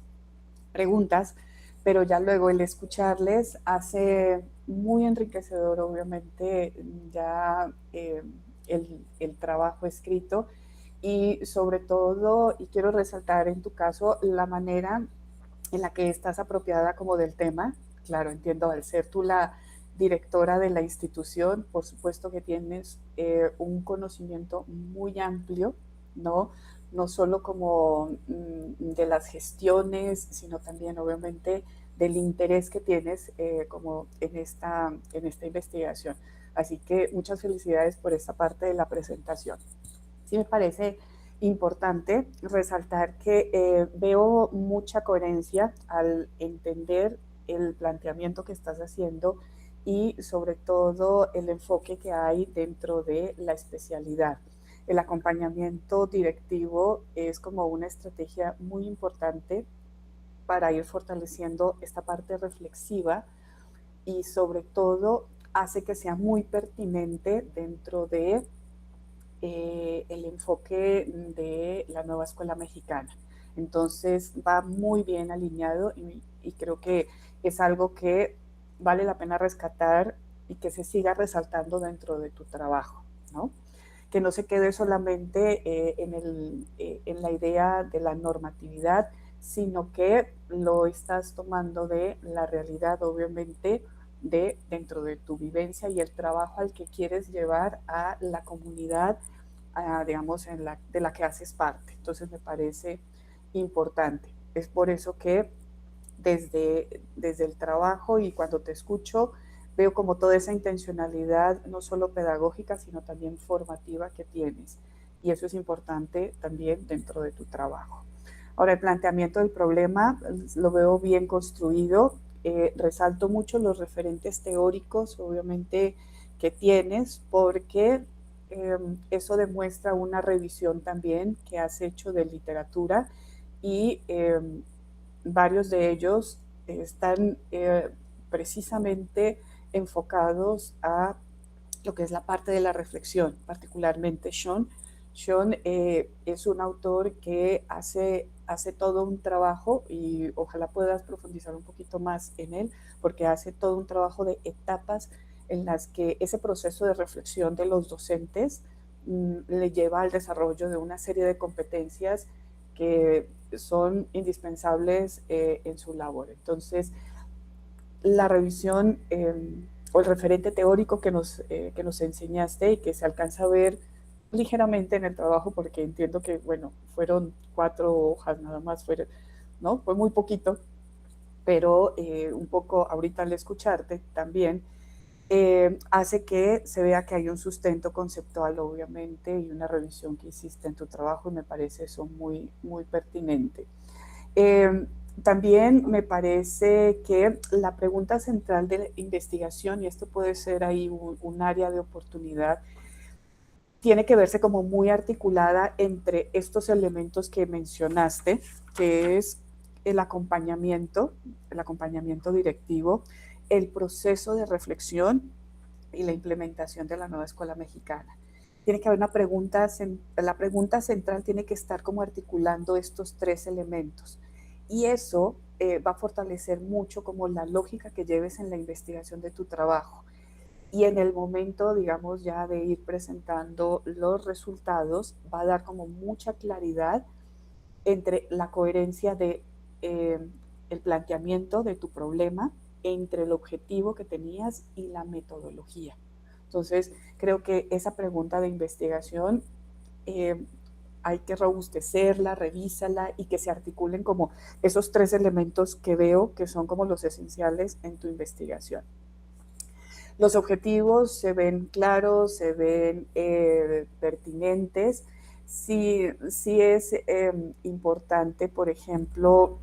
preguntas, pero ya luego el escucharles hace muy enriquecedor, obviamente, ya el trabajo escrito y sobre todo, y quiero resaltar en tu caso, la manera en la que estás apropiada como del tema. Claro, entiendo, al ser tú la directora de la institución, por supuesto que tienes un conocimiento muy amplio, ¿no? No solo como de las gestiones, sino también obviamente del interés que tienes como en esta investigación. Así que muchas felicidades por esta parte de la presentación. Sí me parece importante resaltar que veo mucha coherencia al entender el planteamiento que estás haciendo y sobre todo el enfoque que hay dentro de la especialidad. El acompañamiento directivo es como una estrategia muy importante para ir fortaleciendo esta parte reflexiva y sobre todo hace que sea muy pertinente dentro de el enfoque de la nueva escuela mexicana. Entonces va muy bien alineado y creo que es algo que vale la pena rescatar y que se siga resaltando dentro de tu trabajo, ¿no? Que no se quede solamente en la idea de la normatividad, sino que lo estás tomando de la realidad, obviamente, dentro de tu vivencia y el trabajo al que quieres llevar a la comunidad, digamos, de la que haces parte. Entonces me parece importante. Es por eso que desde el trabajo y cuando te escucho, veo como toda esa intencionalidad, no solo pedagógica, sino también formativa que tienes. Y eso es importante también dentro de tu trabajo. Ahora, el planteamiento del problema lo veo bien construido. Resalto mucho los referentes teóricos, obviamente, que tienes, porque eso demuestra una revisión también que has hecho de literatura y varios de ellos están precisamente enfocados a lo que es la parte de la reflexión, particularmente Sean. Sean es un autor que hace todo un trabajo, y ojalá puedas profundizar un poquito más en él, porque hace todo un trabajo de etapas en las que ese proceso de reflexión de los docentes le lleva al desarrollo de una serie de competencias que son indispensables en su labor. Entonces, la revisión o el referente teórico que nos enseñaste y que se alcanza a ver ligeramente en el trabajo, porque entiendo que, bueno, fueron 4 hojas nada más, ¿no? Fue muy poquito, pero un poco ahorita al escucharte también, hace que se vea que hay un sustento conceptual, obviamente, y una revisión que hiciste en tu trabajo, y me parece eso muy, muy pertinente. También me parece que la pregunta central de la investigación, y esto puede ser ahí un área de oportunidad, tiene que verse como muy articulada entre estos elementos que mencionaste, que es el acompañamiento directivo, el proceso de reflexión y la implementación de la nueva escuela mexicana. Tiene que haber una pregunta, la pregunta central tiene que estar como articulando estos 3 elementos. Y eso va a fortalecer mucho como la lógica que lleves en la investigación de tu trabajo. Y en el momento, digamos, ya de ir presentando los resultados, va a dar como mucha claridad entre la coherencia de el planteamiento de tu problema, entre el objetivo que tenías y la metodología. Entonces, creo que esa pregunta de investigación hay que robustecerla, revísala y que se articulen como esos 3 elementos que veo que son como los esenciales en tu investigación. Los objetivos se ven claros, se ven pertinentes. Sí es importante, por ejemplo,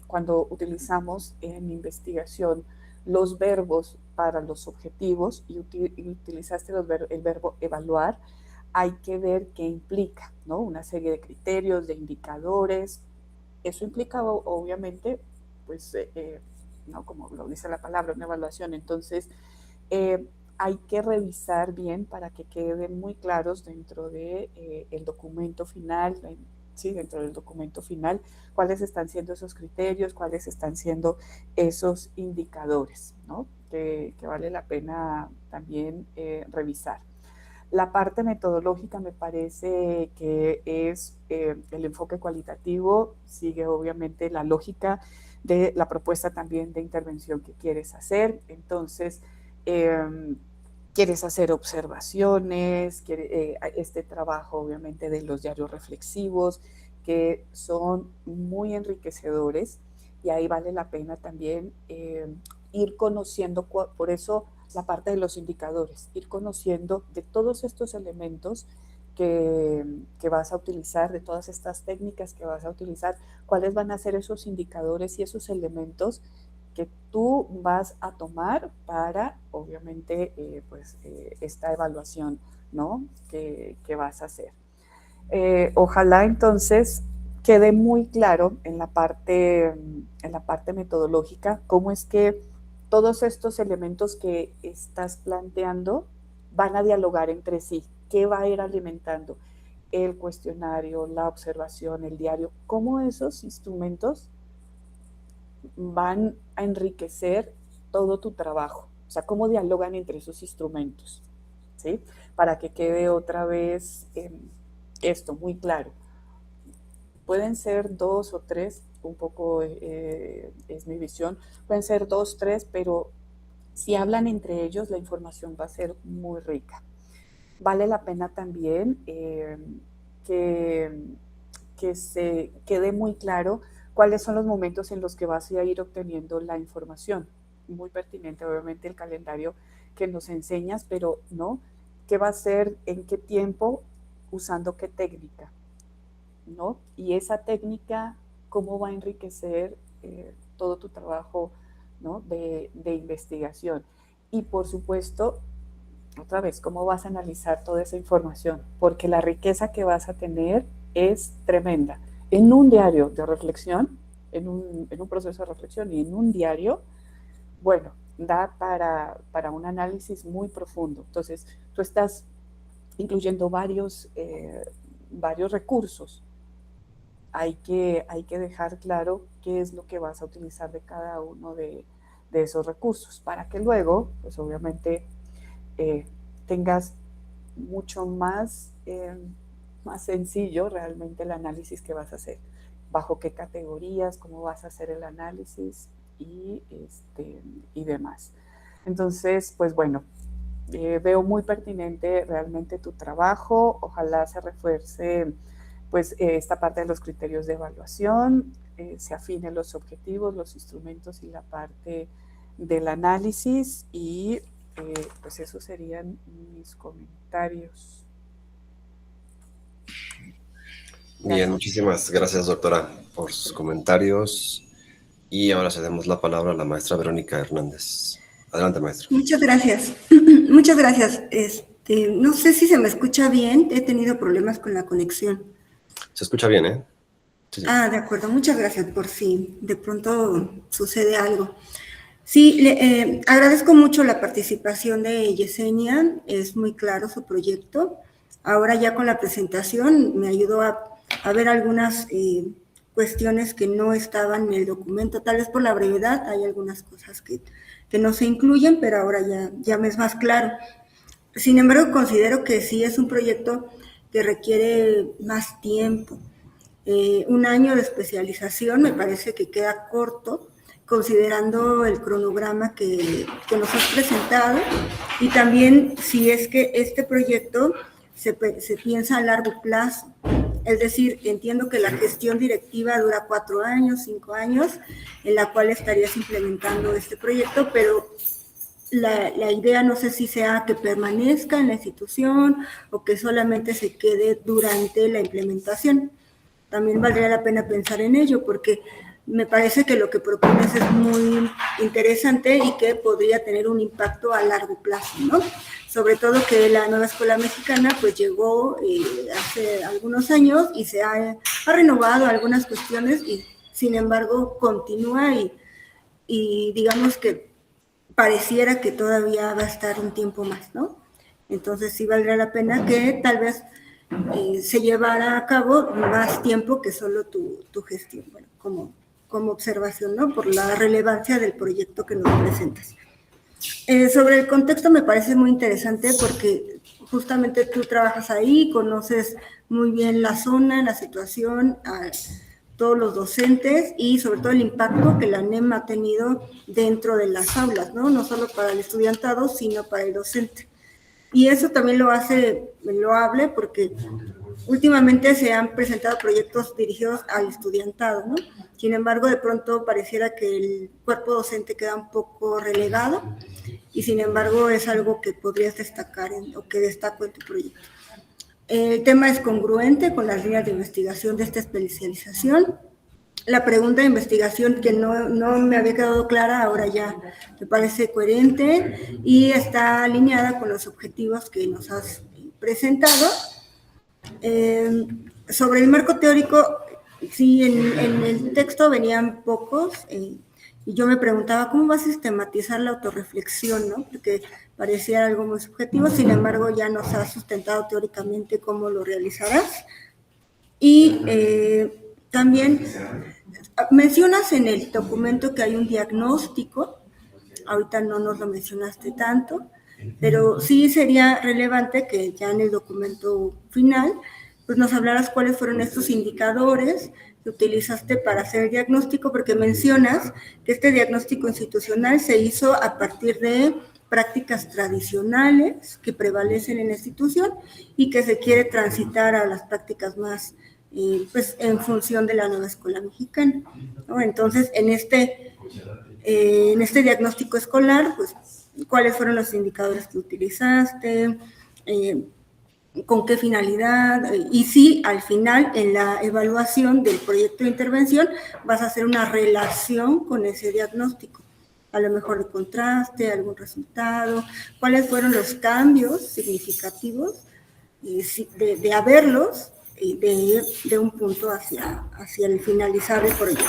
cuando utilizamos en investigación los verbos para los objetivos y utilizaste el verbo evaluar, hay que ver qué implica, ¿no? Una serie de criterios, de indicadores. Eso implica, obviamente, pues, ¿no? Como lo dice la palabra, una evaluación. Entonces, hay que revisar bien para que queden muy claros dentro de el documento final, sí, dentro del documento final, cuáles están siendo esos criterios, cuáles están siendo esos indicadores, ¿no? Que vale la pena también revisar. La parte metodológica me parece que es el enfoque cualitativo, sigue obviamente la lógica de la propuesta también de intervención que quieres hacer. Entonces, quieres hacer observaciones, este trabajo obviamente de los diarios reflexivos, que son muy enriquecedores, y ahí vale la pena también ir conociendo, por eso la parte de los indicadores, ir conociendo de todos estos elementos que vas a utilizar, de todas estas técnicas que vas a utilizar, cuáles van a ser esos indicadores y esos elementos que tú vas a tomar para, obviamente, esta evaluación, ¿no? que vas a hacer. Ojalá entonces quede muy claro en la parte metodológica cómo es que todos estos elementos que estás planteando van a dialogar entre sí. ¿Qué va a ir alimentando? El cuestionario, la observación, el diario, cómo esos instrumentos van a enriquecer todo tu trabajo. O sea, cómo dialogan entre esos instrumentos, ¿sí? Para que quede otra vez esto muy claro. Pueden ser 2 o 3, un poco es mi visión, pueden ser 2, 3, pero Si hablan entre ellos, la información va a ser muy rica. Vale la pena también que se quede muy claro cuáles son los momentos en los que vas a ir obteniendo la información. Muy pertinente, obviamente, el calendario que nos enseñas, pero ¿no? ¿Qué va a ser, en qué tiempo, usando qué técnica? ¿No? Y esa técnica, ¿cómo va a enriquecer todo tu trabajo, ¿no? de investigación? Y por supuesto, otra vez, ¿cómo vas a analizar toda esa información? Porque la riqueza que vas a tener es tremenda. En un diario de reflexión, en un proceso de reflexión y en un diario, bueno, da para un análisis muy profundo. Entonces, tú estás incluyendo varios recursos. Hay que dejar claro qué es lo que vas a utilizar de cada uno de esos recursos para que luego, pues obviamente, tengas mucho más sencillo realmente el análisis que vas a hacer, bajo qué categorías, cómo vas a hacer el análisis y demás. Entonces, pues bueno, veo muy pertinente realmente tu trabajo, ojalá se refuerce pues esta parte de los criterios de evaluación, se afinen los objetivos, los instrumentos y la parte del análisis y pues esos serían mis comentarios. Bien, muchísimas gracias, doctora, por sus comentarios. Y ahora cedemos la palabra a la maestra Verónica Hernández. Adelante, maestra. Muchas gracias. Muchas gracias. No sé si se me escucha bien. He tenido problemas con la conexión. Se escucha bien, ¿eh? Sí, sí. Ah, de acuerdo. Muchas gracias por si de pronto sucede algo. Sí, agradezco mucho la participación de Yesenia. Es muy claro su proyecto. Ahora ya con la presentación me ayudó a ver algunas cuestiones que no estaban en el documento. Tal vez por la brevedad hay algunas cosas que no se incluyen, pero ahora ya me es más claro. Sin embargo, considero que sí es un proyecto que requiere más tiempo. Un año de especialización me parece que queda corto, considerando el cronograma que nos has presentado, y también si es que este proyecto se piensa a largo plazo. Es decir, entiendo que la gestión directiva dura 4 años, 5 años, en la cual estarías implementando este proyecto, pero la idea no sé si sea que permanezca en la institución o que solamente se quede durante la implementación. También valdría la pena pensar en ello, porque me parece que lo que propones es muy interesante y que podría tener un impacto a largo plazo, ¿no? Sobre todo que la nueva escuela mexicana pues llegó hace algunos años y se ha renovado algunas cuestiones y sin embargo continúa y digamos que pareciera que todavía va a estar un tiempo más, ¿no? Entonces sí valdría la pena que tal vez se llevara a cabo más tiempo que solo tu gestión, bueno, como observación, ¿no? Por la relevancia del proyecto que nos presentas. Sobre el contexto me parece muy interesante porque justamente tú trabajas ahí, conoces muy bien la zona, la situación, a todos los docentes y sobre todo el impacto que la NEM ha tenido dentro de las aulas, ¿no? No solo para el estudiantado, sino para el docente. Y eso también lo hace loable porque últimamente se han presentado proyectos dirigidos al estudiantado, ¿no? Sin embargo, de pronto pareciera que el cuerpo docente queda un poco relegado y sin embargo es algo que podrías destacar o que destaco en tu proyecto. El tema es congruente con las líneas de investigación de esta especialización. La pregunta de investigación que no me había quedado clara, ahora ya me parece coherente y está alineada con los objetivos que nos has presentado. Sobre el marco teórico, sí, en el texto venían pocos y yo me preguntaba cómo va a sistematizar la autorreflexión, ¿no? Porque parecía algo muy subjetivo, sin embargo ya nos has sustentado teóricamente cómo lo realizarás. Y también mencionas en el documento que hay un diagnóstico, ahorita no nos lo mencionaste tanto, pero sí sería relevante que ya en el documento final pues nos hablaras cuáles fueron estos indicadores que utilizaste para hacer el diagnóstico, porque mencionas que este diagnóstico institucional se hizo a partir de prácticas tradicionales que prevalecen en la institución y que se quiere transitar a las prácticas más, pues, en función de la nueva escuela mexicana, ¿no? Entonces, en este diagnóstico escolar, pues, ¿cuáles fueron los indicadores que utilizaste? ¿Con qué finalidad? Y si al final, en la evaluación del proyecto de intervención, vas a hacer una relación con ese diagnóstico, a lo mejor de contraste, algún resultado, cuáles fueron los cambios significativos de haberlos de un punto hacia el finalizar el proyecto.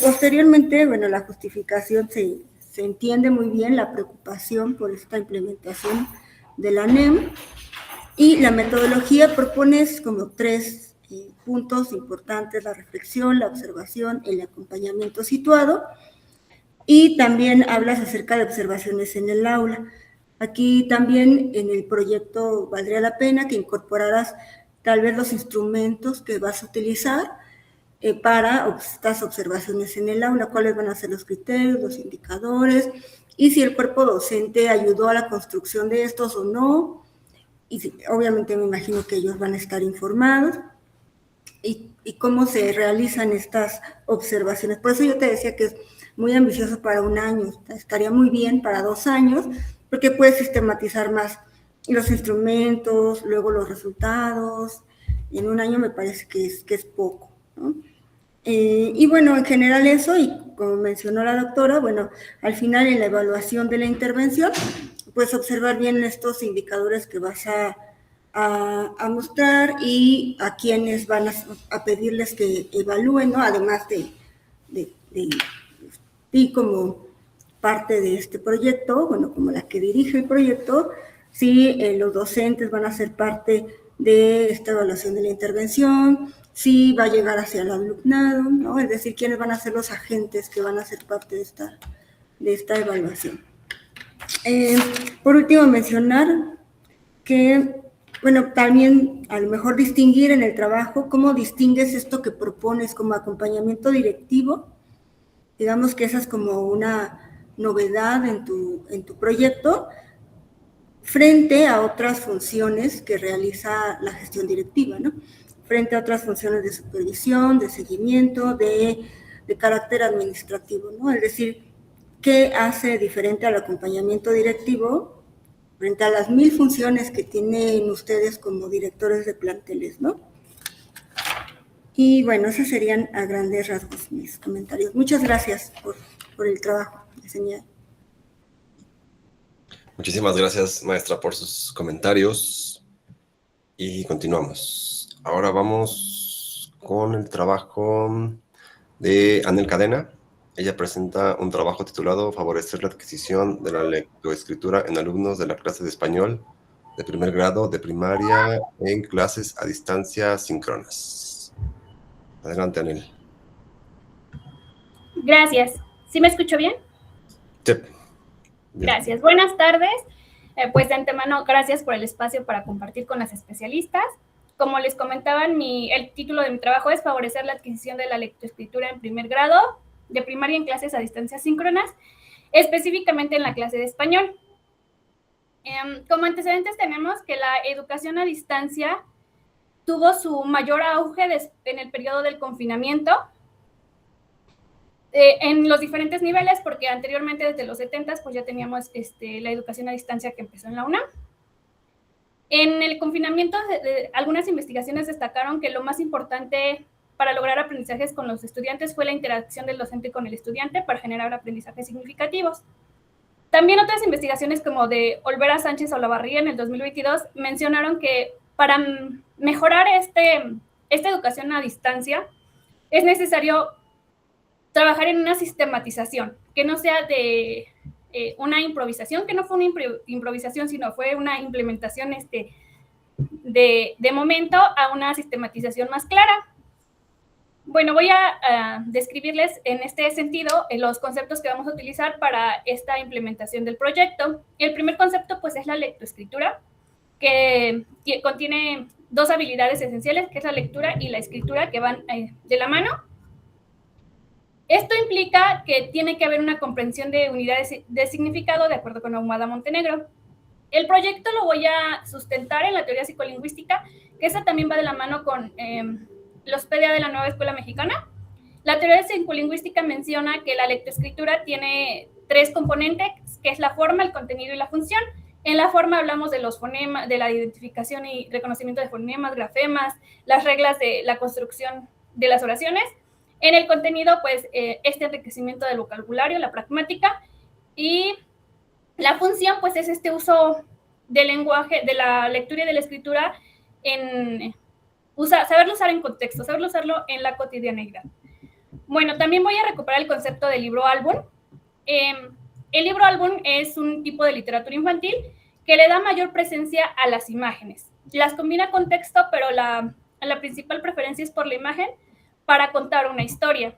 Posteriormente, bueno, la justificación se entiende muy bien la preocupación por esta implementación de la NEM, y la metodología propones como 3 puntos importantes: la reflexión, la observación, el acompañamiento situado, y también hablas acerca de observaciones en el aula. Aquí también en el proyecto valdría la pena que incorporaras tal vez los instrumentos que vas a utilizar para estas observaciones en el aula, cuáles van a ser los criterios, los indicadores, y si el cuerpo docente ayudó a la construcción de estos o no. Y obviamente me imagino que ellos van a estar informados, y cómo se realizan estas observaciones. Por eso yo te decía que es muy ambicioso para 1 año, estaría muy bien para 2 años, porque puedes sistematizar más los instrumentos, luego los resultados. Y en 1 año me parece que es poco, ¿no? Y bueno, en general eso, y como mencionó la doctora, bueno, al final en la evaluación de la intervención, pues observar bien estos indicadores que vas a mostrar y a quienes van a pedirles que evalúen, ¿no? Además de ti como parte de este proyecto, bueno, como la que dirige el proyecto, si los docentes van a ser parte de esta evaluación de la intervención, si va a llegar hacia el alumnado, ¿no? Es decir, quiénes van a ser los agentes que van a ser parte de esta evaluación. Por último, mencionar que, bueno, también a lo mejor distinguir en el trabajo cómo distingues esto que propones como acompañamiento directivo. Digamos que esa es como una novedad en tu proyecto, frente a otras funciones que realiza la gestión directiva, ¿no? Frente a otras funciones de supervisión, de seguimiento, de carácter administrativo, ¿no? Es decir, ¿qué hace diferente al acompañamiento directivo frente a las 1000 funciones que tienen ustedes como directores de planteles, ¿no? Y bueno, esos serían a grandes rasgos mis comentarios. Muchas gracias por el trabajo diseñado. Muchísimas gracias, maestra, por sus comentarios. Y continuamos. Ahora vamos con el trabajo de Anel Cadena. Ella presenta un trabajo titulado Favorecer la adquisición de la lectoescritura en alumnos de la clase de español de primer grado de primaria en clases a distancia síncronas. Adelante, Anel. Gracias. ¿Sí me escucho bien? Sí. Gracias. Buenas tardes. Pues de antemano, gracias por el espacio para compartir con las especialistas. Como les comentaban, el título de mi trabajo es Favorecer la adquisición de la lectoescritura en primer grado de primaria en clases a distancia síncronas, específicamente en la clase de español. Como antecedentes tenemos que la educación a distancia tuvo su mayor auge en el periodo del confinamiento, en los diferentes niveles, porque anteriormente desde los 70s pues ya teníamos la educación a distancia que empezó en la UNAM. En el confinamiento, algunas investigaciones destacaron que lo más importante para lograr aprendizajes con los estudiantes fue la interacción del docente con el estudiante para generar aprendizajes significativos. También otras investigaciones como de Olvera Sánchez Olavarría en el 2022 mencionaron que para mejorar esta educación a distancia es necesario trabajar en una sistematización, que no sea de una improvisación, que no fue una improvisación, sino fue una implementación de momento a una sistematización más clara. Bueno, voy a describirles en este sentido los conceptos que vamos a utilizar para esta implementación del proyecto. El primer concepto, pues, es la lectoescritura, que contiene dos habilidades esenciales, que es la lectura y la escritura, que van de la mano. Esto implica que tiene que haber una comprensión de unidades de significado de acuerdo con Ahumada Montenegro. El proyecto lo voy a sustentar en la teoría psicolingüística, que esa también va de la mano con los PDA de la Nueva Escuela Mexicana. La teoría psicolingüística menciona que la lectoescritura tiene tres componentes, que es la forma, el contenido y la función. En la forma hablamos de los fonemas, de la identificación y reconocimiento de fonemas, grafemas, las reglas de la construcción de las oraciones. En el contenido, pues, este enriquecimiento del vocabulario, la pragmática, y la función, pues, es este uso del lenguaje, de la lectura y de la escritura, saberlo usar en contexto, saberlo usarlo en la cotidianeidad. Bueno, también voy a recuperar el concepto del libro álbum. El libro álbum es un tipo de literatura infantil que le da mayor presencia a las imágenes. Las combina con texto, pero la principal preferencia es por la imagen para contar una historia.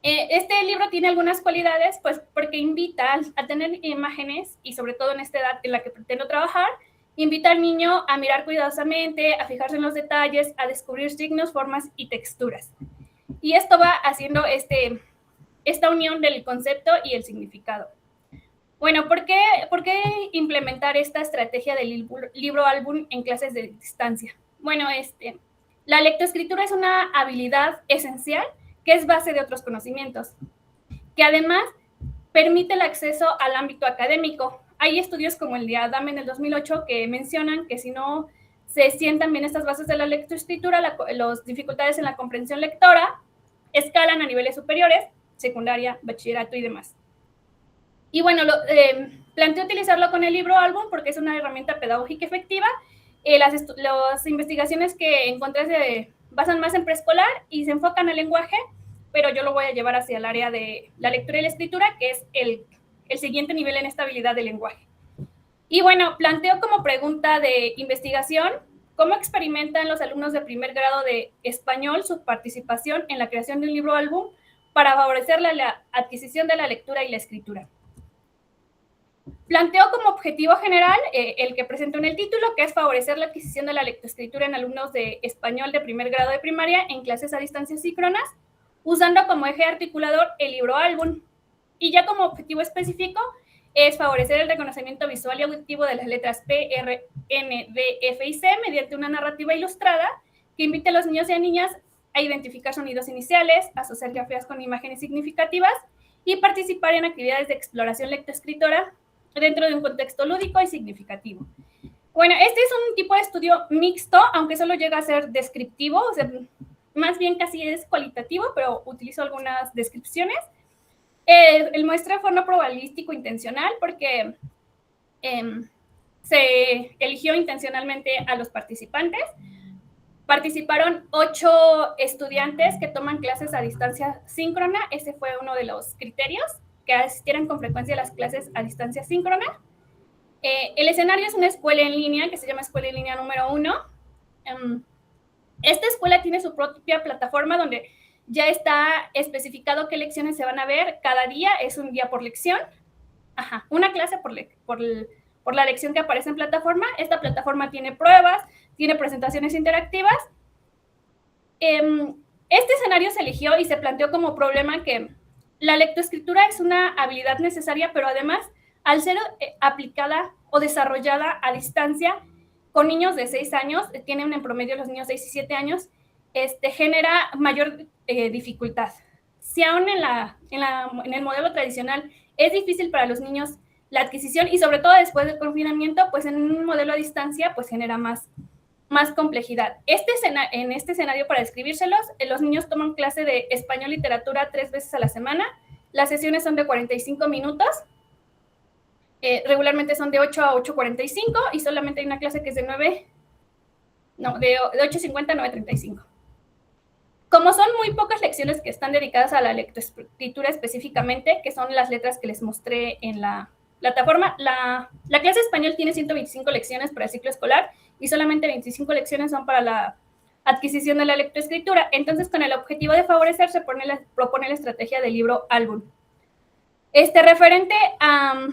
Este libro tiene algunas cualidades, pues porque invita a tener imágenes, y sobre todo en esta edad en la que pretendo trabajar, invita al niño a mirar cuidadosamente, a fijarse en los detalles, a descubrir signos, formas y texturas. Y esto va haciendo esta unión del concepto y el significado. Bueno, ¿por qué implementar esta estrategia del libro álbum en clases de distancia? Bueno, la lectoescritura es una habilidad esencial que es base de otros conocimientos, que además permite el acceso al ámbito académico. Hay estudios como el de Adam en el 2008 que mencionan que si no se sientan bien estas bases de la lectoescritura, las dificultades en la comprensión lectora escalan a niveles superiores, secundaria, bachillerato y demás. Y bueno, planteé utilizarlo con el libro álbum porque es una herramienta pedagógica efectiva. Las investigaciones que encontré se basan más en preescolar y se enfocan al lenguaje, pero yo lo voy a llevar hacia el área de la lectura y la escritura, que es el siguiente nivel en esta habilidad del lenguaje. Y bueno, planteo como pregunta de investigación, ¿cómo experimentan los alumnos de primer grado de español su participación en la creación de un libro álbum para favorecer la adquisición de la lectura y la escritura? Planteo como objetivo general el que presento en el título, que es favorecer la adquisición de la lectoescritura en alumnos de español de primer grado de primaria en clases a distancia síncronas, usando como eje articulador el libro álbum. Y ya como objetivo específico es favorecer el reconocimiento visual y auditivo de las letras P, R, N, D, F y C mediante una narrativa ilustrada que invite a los niños y a niñas a identificar sonidos iniciales, asociar grafías con imágenes significativas y participar en actividades de exploración lectoescritora dentro de un contexto lúdico y significativo. Bueno, este es un tipo de estudio mixto, aunque solo llega a ser descriptivo, o sea, más bien casi es cualitativo, pero utilizo algunas descripciones. El muestreo fue no probabilístico intencional porque se eligió intencionalmente a los participantes. Participaron 8 estudiantes que toman clases a distancia síncrona. Ese fue uno de los criterios, que asistieran con frecuencia a las clases a distancia síncrona. El escenario es una escuela en línea que se llama Escuela en Línea número 1. Esta escuela tiene su propia plataforma donde ya está especificado qué lecciones se van a ver. Cada día es un día por lección. Una clase por la lección que aparece en plataforma. Esta plataforma tiene pruebas, tiene presentaciones interactivas. Este escenario se eligió y se planteó como problema que la lectoescritura es una habilidad necesaria, pero además, al ser aplicada o desarrollada a distancia con niños de 6 años, tienen en promedio los niños 6 y 7 años, genera mayor dificultad. Si aún en el modelo tradicional es difícil para los niños la adquisición y sobre todo después del confinamiento, pues en un modelo a distancia pues genera más complejidad. En este escenario, para describírselos, los niños toman clase de español y literatura 3 veces a la semana. Las sesiones son de 45 minutos. Regularmente son de 8 a 8:45 y solamente hay una clase que es de 8:50 a 9:35. Como son muy pocas lecciones que están dedicadas a la lectoescritura específicamente, que son las letras que les mostré en la plataforma, la clase de español tiene 125 lecciones para el ciclo escolar y solamente 25 lecciones son para la adquisición de la lectoescritura. Entonces, con el objetivo de favorecer, se propone la estrategia del libro álbum. Referente a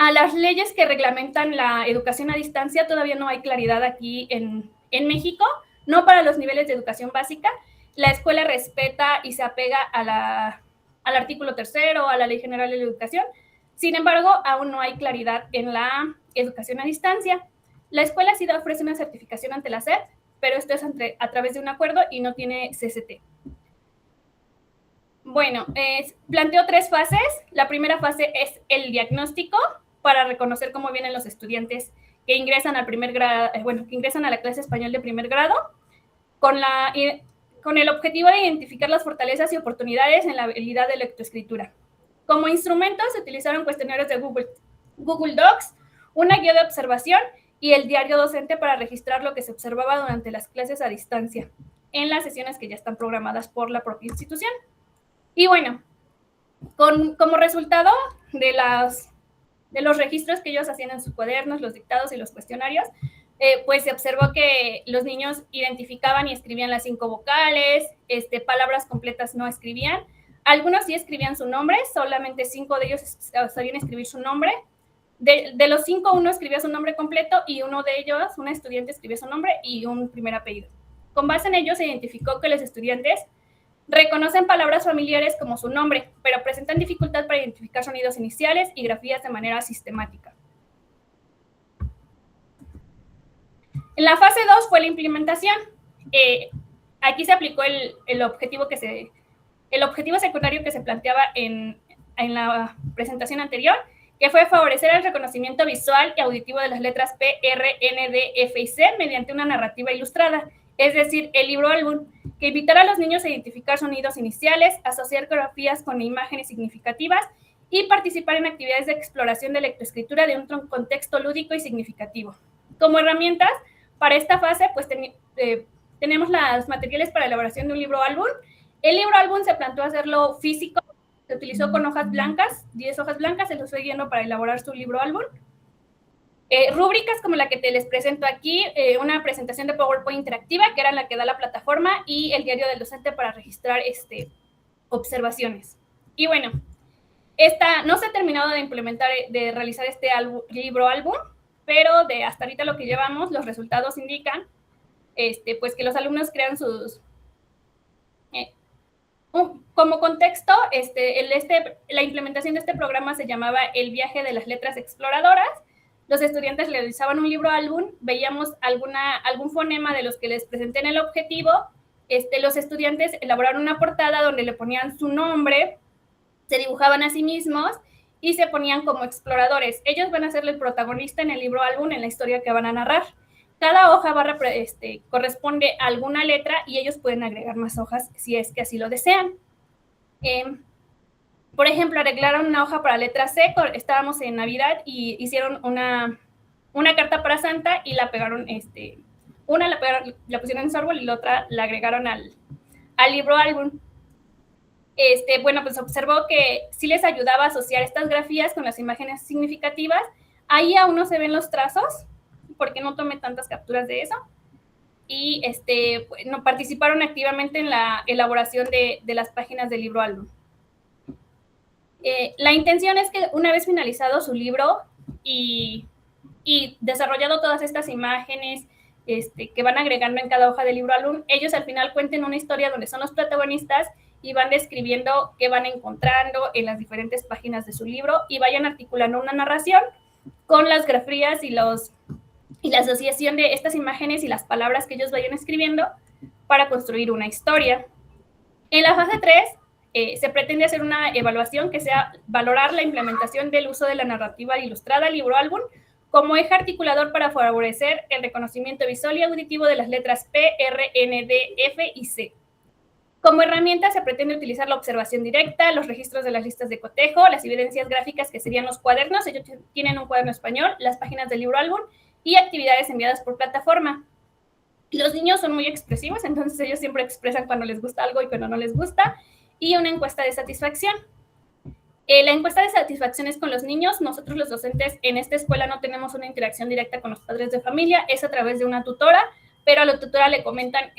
a las leyes que reglamentan la educación a distancia todavía no hay claridad aquí en México, no para los niveles de educación básica. La escuela respeta y se apega al artículo 3º, a la Ley General de la Educación. Sin embargo, aún no hay claridad en la educación a distancia. La escuela sí ofrece una certificación ante la SEP, pero esto es a través de un acuerdo y no tiene CCT. Bueno, planteo 3 fases. La primera fase es el diagnóstico para reconocer cómo vienen los estudiantes que ingresan al primer grado, que ingresan a la clase español de primer grado, con el objetivo de identificar las fortalezas y oportunidades en la habilidad de lectoescritura. Como instrumentos se utilizaron cuestionarios de Google Docs, una guía de observación y el diario docente para registrar lo que se observaba durante las clases a distancia, en las sesiones que ya están programadas por la propia institución. Y bueno, como resultado de los registros que ellos hacían en sus cuadernos, los dictados y los cuestionarios, pues se observó que los niños identificaban y escribían las 5 vocales, palabras completas no escribían. Algunos sí escribían su nombre, solamente 5 de ellos sabían escribir su nombre. De los 5, uno escribía su nombre completo y uno de ellos, una estudiante, escribía su nombre y un primer apellido. Con base en ello se identificó que los estudiantes reconocen palabras familiares como su nombre, pero presentan dificultad para identificar sonidos iniciales y grafías de manera sistemática. En la fase 2 fue la implementación. Aquí se aplicó el objetivo secundario que se planteaba en la presentación anterior, que fue favorecer el reconocimiento visual y auditivo de las letras P, R, N, D, F y C mediante una narrativa ilustrada, es decir, el libro álbum, que invitara a los niños a identificar sonidos iniciales, asociar grafías con imágenes significativas y participar en actividades de exploración de lectoescritura de un contexto lúdico y significativo. Como herramientas, para esta fase, pues tenemos los materiales para elaboración de un libro álbum. El libro álbum se planteó hacerlo físico, se utilizó con hojas blancas, 10 hojas blancas, se los fue guiando para elaborar su libro álbum. Rúbricas como la que les presento aquí, una presentación de PowerPoint interactiva, que era la que da la plataforma, y el diario del docente para registrar observaciones. Y bueno, no se ha terminado de implementar, de realizar este libro álbum, pero hasta ahorita lo que llevamos, los resultados indican pues que los alumnos crean sus... como contexto, la implementación de este programa se llamaba El viaje de las letras exploradoras. Los estudiantes realizaban un libro álbum, veíamos algún fonema de los que les presenté en el objetivo. Los estudiantes elaboraron una portada donde le ponían su nombre, se dibujaban a sí mismos y se ponían como exploradores. Ellos van a ser el protagonista en el libro álbum, en la historia que van a narrar. Cada hoja corresponde a alguna letra y ellos pueden agregar más hojas si es que así lo desean. Por ejemplo, arreglaron una hoja para letra C, estábamos en Navidad y hicieron una carta para Santa y la pegaron, la pusieron en su árbol y la otra la agregaron al libro álbum. Bueno, pues observó que sí les ayudaba a asociar estas grafías con las imágenes significativas. Ahí aún no se ven los trazos, porque no tomé tantas capturas de eso. Y no participaron activamente en la elaboración de las páginas del libro álbum. La intención es que una vez finalizado su libro y desarrollado todas estas imágenes que van agregando en cada hoja del libro álbum, ellos al final cuenten una historia donde son los protagonistas y van describiendo qué van encontrando en las diferentes páginas de su libro y vayan articulando una narración con las grafías y la asociación de estas imágenes y las palabras que ellos vayan escribiendo para construir una historia. En la fase 3 se pretende hacer una evaluación que sea valorar la implementación del uso de la narrativa ilustrada al libro álbum como eje articulador para favorecer el reconocimiento visual y auditivo de las letras P, R, N, D, F y C. Como herramienta se pretende utilizar la observación directa, los registros de las listas de cotejo, las evidencias gráficas que serían los cuadernos, ellos tienen un cuaderno español, las páginas del libro álbum y actividades enviadas por plataforma. Los niños son muy expresivos, entonces ellos siempre expresan cuando les gusta algo y cuando no les gusta, y una encuesta de satisfacción. La encuesta de satisfacción es con los niños. Nosotros los docentes en esta escuela no tenemos una interacción directa con los padres de familia, es a través de una tutora, pero a la tutora le comentan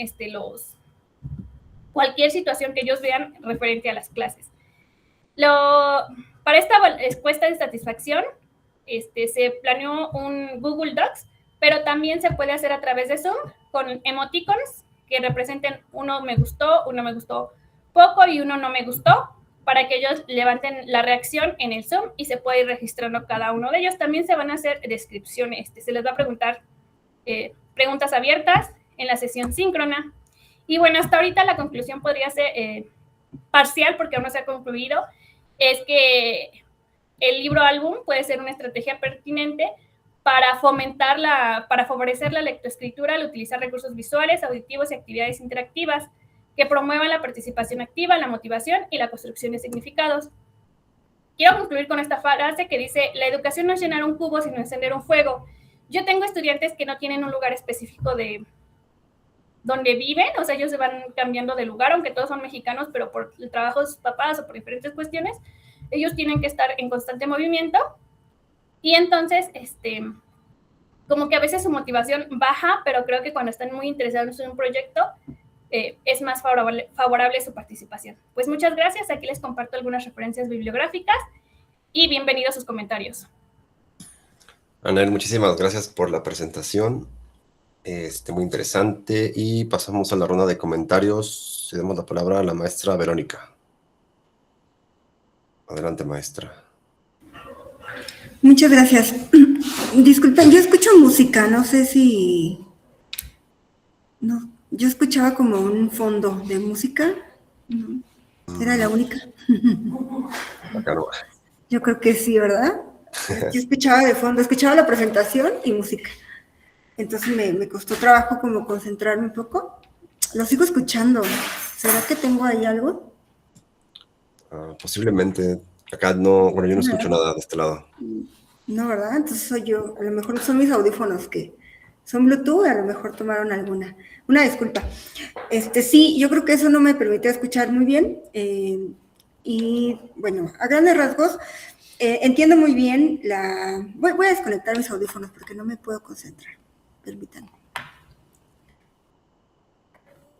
cualquier situación que ellos vean referente a las clases. Para esta encuesta de satisfacción, se planeó un Google Docs, pero también se puede hacer a través de Zoom con emoticons que representen uno me gustó poco y uno no me gustó, para que ellos levanten la reacción en el Zoom y se puede ir registrando cada uno de ellos. También se van a hacer descripciones, se les va a preguntar preguntas abiertas en la sesión síncrona. Y bueno, hasta ahorita la conclusión podría ser parcial, porque aún no se ha concluido, es que el libro álbum puede ser una estrategia pertinente para favorecer la lectoescritura al utilizar recursos visuales, auditivos y actividades interactivas que promuevan la participación activa, la motivación y la construcción de significados. Quiero concluir con esta frase que dice: la educación no es llenar un cubo, sino encender un fuego. Yo tengo estudiantes que no tienen un lugar específico de donde viven, o sea, ellos se van cambiando de lugar, aunque todos son mexicanos, pero por el trabajo de sus papás o por diferentes cuestiones, ellos tienen que estar en constante movimiento, y entonces, como que a veces su motivación baja, pero creo que cuando están muy interesados en un proyecto, es más favorable su participación. Pues muchas gracias, aquí les comparto algunas referencias bibliográficas y bienvenidos a sus comentarios. Anel, muchísimas gracias por la presentación, muy interesante, y pasamos a la ronda de comentarios. Cedemos la palabra a la maestra Verónica. Adelante, maestra. Muchas gracias. Disculpen, yo escucho música, no sé si... No, yo escuchaba como un fondo de música. ¿Era la única? Acá no. Yo creo que sí, ¿verdad? Yo escuchaba de fondo, escuchaba la presentación y música. Entonces me costó trabajo como concentrarme un poco. Lo sigo escuchando. ¿Será que tengo ahí algo? Posiblemente. Acá no, bueno, yo no escucho nada de este lado. No, ¿verdad? Entonces soy yo. A lo mejor son mis audífonos que son Bluetooth, a lo mejor tomaron alguna. Una disculpa. Sí, yo creo que eso no me permitió escuchar muy bien. Y bueno, a grandes rasgos, entiendo muy bien la... Voy a desconectar mis audífonos porque no me puedo concentrar. Permítanme.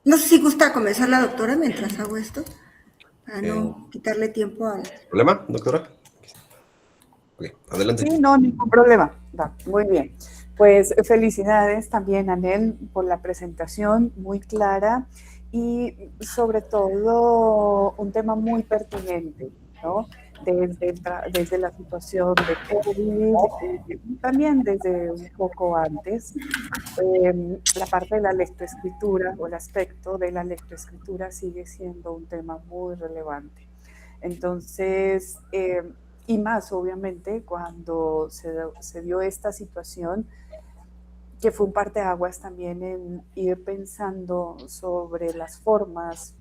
No sé si gusta comenzar la doctora mientras hago esto, para no quitarle tiempo al... ¿Problema, doctora? Ok, adelante. Sí, no, ningún problema. Va, muy bien. Pues felicidades también, Anel, por la presentación muy clara y sobre todo un tema muy pertinente, ¿no? Desde la situación de COVID, también desde un poco antes, la parte de la lectoescritura o el aspecto de la lectoescritura sigue siendo un tema muy relevante. Entonces, y más obviamente cuando se dio esta situación, que fue un parteaguas también en ir pensando sobre las formas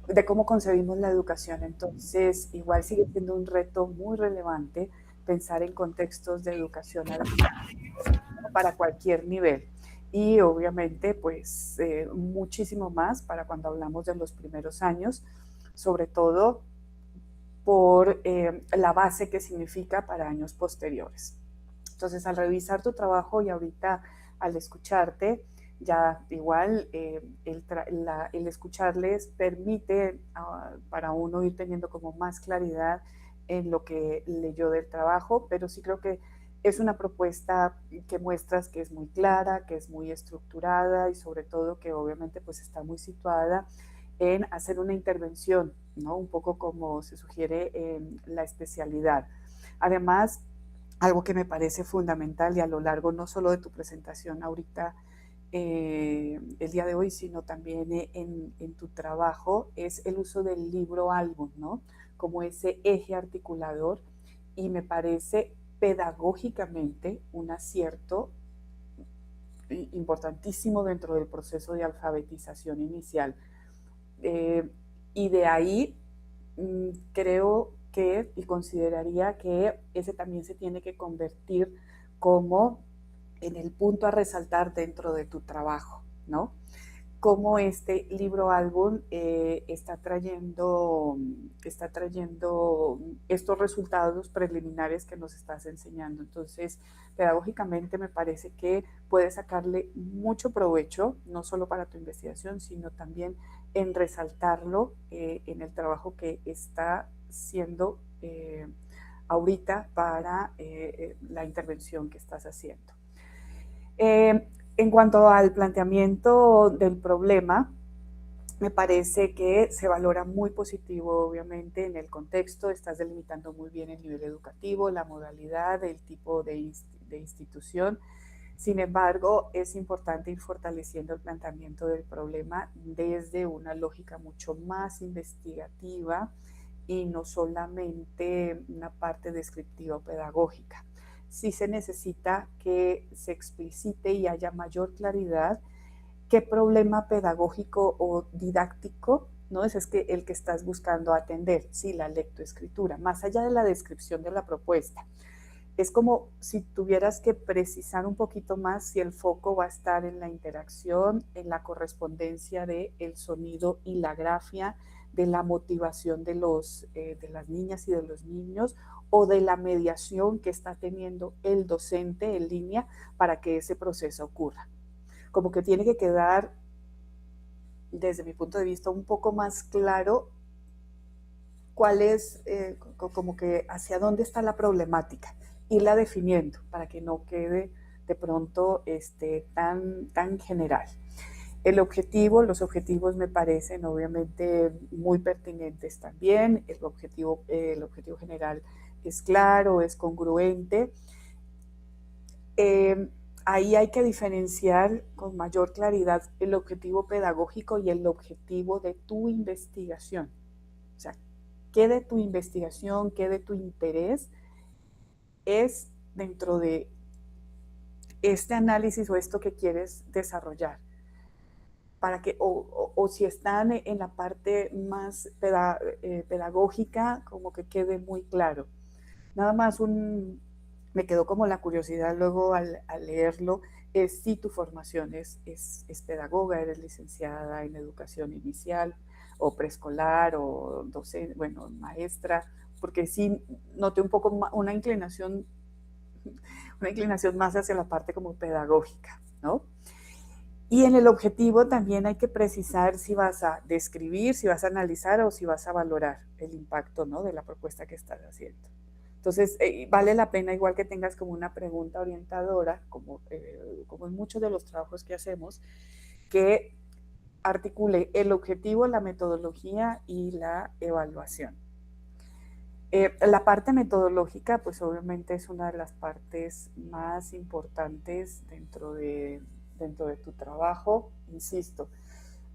de cómo concebimos la educación. Entonces, igual sigue siendo un reto muy relevante pensar en contextos de educación para cualquier nivel. Y obviamente, pues, muchísimo más para cuando hablamos de los primeros años, sobre todo por la base que significa para años posteriores. Entonces, al revisar tu trabajo y ahorita al escucharte, ya igual el escucharles permite para uno ir teniendo como más claridad en lo que leyó del trabajo, pero sí creo que es una propuesta que muestras que es muy clara, que es muy estructurada y sobre todo que obviamente pues está muy situada en hacer una intervención, ¿no? Un poco como se sugiere en la especialidad. Además, algo que me parece fundamental y a lo largo no solo de tu presentación ahorita, el día de hoy, sino también en tu trabajo, es el uso del libro álbum, ¿no? Como ese eje articulador, y me parece pedagógicamente un acierto importantísimo dentro del proceso de alfabetización inicial. Y de ahí creo que y consideraría que ese también se tiene que convertir como en el punto a resaltar dentro de tu trabajo, ¿no? Cómo este libro álbum está trayendo estos resultados preliminares que nos estás enseñando. Entonces, pedagógicamente me parece que puedes sacarle mucho provecho, no solo para tu investigación, sino también en resaltarlo en el trabajo que está siendo ahorita para la intervención que estás haciendo. En cuanto al planteamiento del problema, me parece que se valora muy positivo, obviamente, en el contexto. Estás delimitando muy bien el nivel educativo, la modalidad, el tipo de institución. Sin embargo, es importante ir fortaleciendo el planteamiento del problema desde una lógica mucho más investigativa y no solamente una parte descriptiva o pedagógica. Sí se necesita que se explicite y haya mayor claridad qué problema pedagógico o didáctico, ¿no? Ese es el que estás buscando atender, sí, la lectoescritura, más allá de la descripción de la propuesta. Es como si tuvieras que precisar un poquito más si el foco va a estar en la interacción, en la correspondencia del sonido y la grafía, de la motivación de las niñas y de los niños, o de la mediación que está teniendo el docente en línea para que ese proceso ocurra. Como que tiene que quedar, desde mi punto de vista, un poco más claro cuál es, como que hacia dónde está la problemática, irla definiendo para que no quede de pronto tan general. Los objetivos me parecen obviamente muy pertinentes también. El objetivo general es claro, es congruente. Ahí hay que diferenciar con mayor claridad el objetivo pedagógico y el objetivo de tu investigación. O sea, qué de tu investigación, qué de tu interés es dentro de este análisis o esto que quieres desarrollar. Para que, o si están en la parte más pedagógica, como que quede muy claro. Nada más me quedó como la curiosidad luego al leerlo, es si tu formación es pedagoga, eres licenciada en educación inicial o preescolar o docente, bueno, maestra, porque sí noté un poco una inclinación más hacia la parte como pedagógica, ¿no? Y en el objetivo también hay que precisar si vas a describir, si vas a analizar o si vas a valorar el impacto, ¿no?, de la propuesta que estás haciendo. Entonces, vale la pena igual que tengas como una pregunta orientadora, como en muchos de los trabajos que hacemos, que articule el objetivo, la metodología y la evaluación. La parte metodológica, pues obviamente es una de las partes más importantes dentro de tu trabajo. Insisto,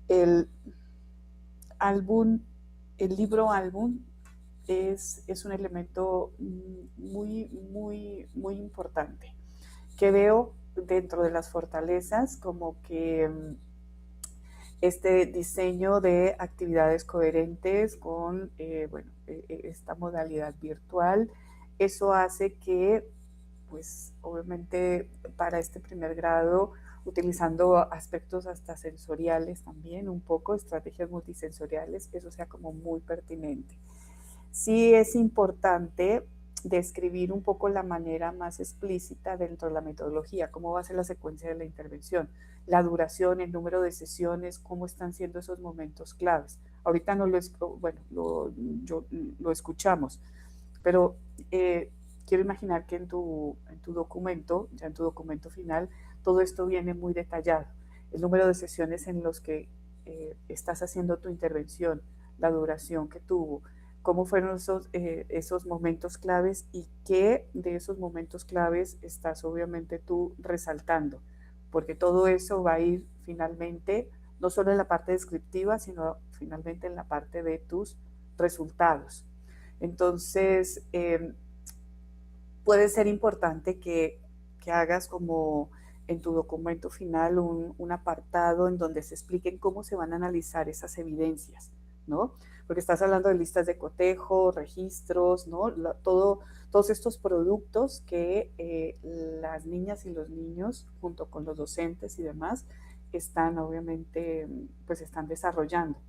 el libro álbum es un elemento muy, muy, muy importante que veo dentro de las fortalezas, como que este diseño de actividades coherentes con esta modalidad virtual. Eso hace que, pues obviamente para este primer grado, utilizando aspectos hasta sensoriales también, un poco estrategias multisensoriales, eso sea como muy pertinente. Sí es importante describir un poco la manera más explícita dentro de la metodología, cómo va a ser la secuencia de la intervención, la duración, el número de sesiones, cómo están siendo esos momentos claves. Ahorita no lo escuchamos, pero quiero imaginar que en tu documento, ya en tu documento final, todo esto viene muy detallado. El número de sesiones en los que estás haciendo tu intervención, la duración que tuvo, cómo fueron esos momentos claves y qué de esos momentos claves estás obviamente tú resaltando, porque todo eso va a ir finalmente, no solo en la parte descriptiva, sino finalmente en la parte de tus resultados. Entonces, puede ser importante que hagas como en tu documento final un apartado en donde se expliquen cómo se van a analizar esas evidencias, ¿no? Porque estás hablando de listas de cotejo, registros, ¿no? Todos estos productos que las niñas y los niños, junto con los docentes y demás, están obviamente, pues están desarrollando.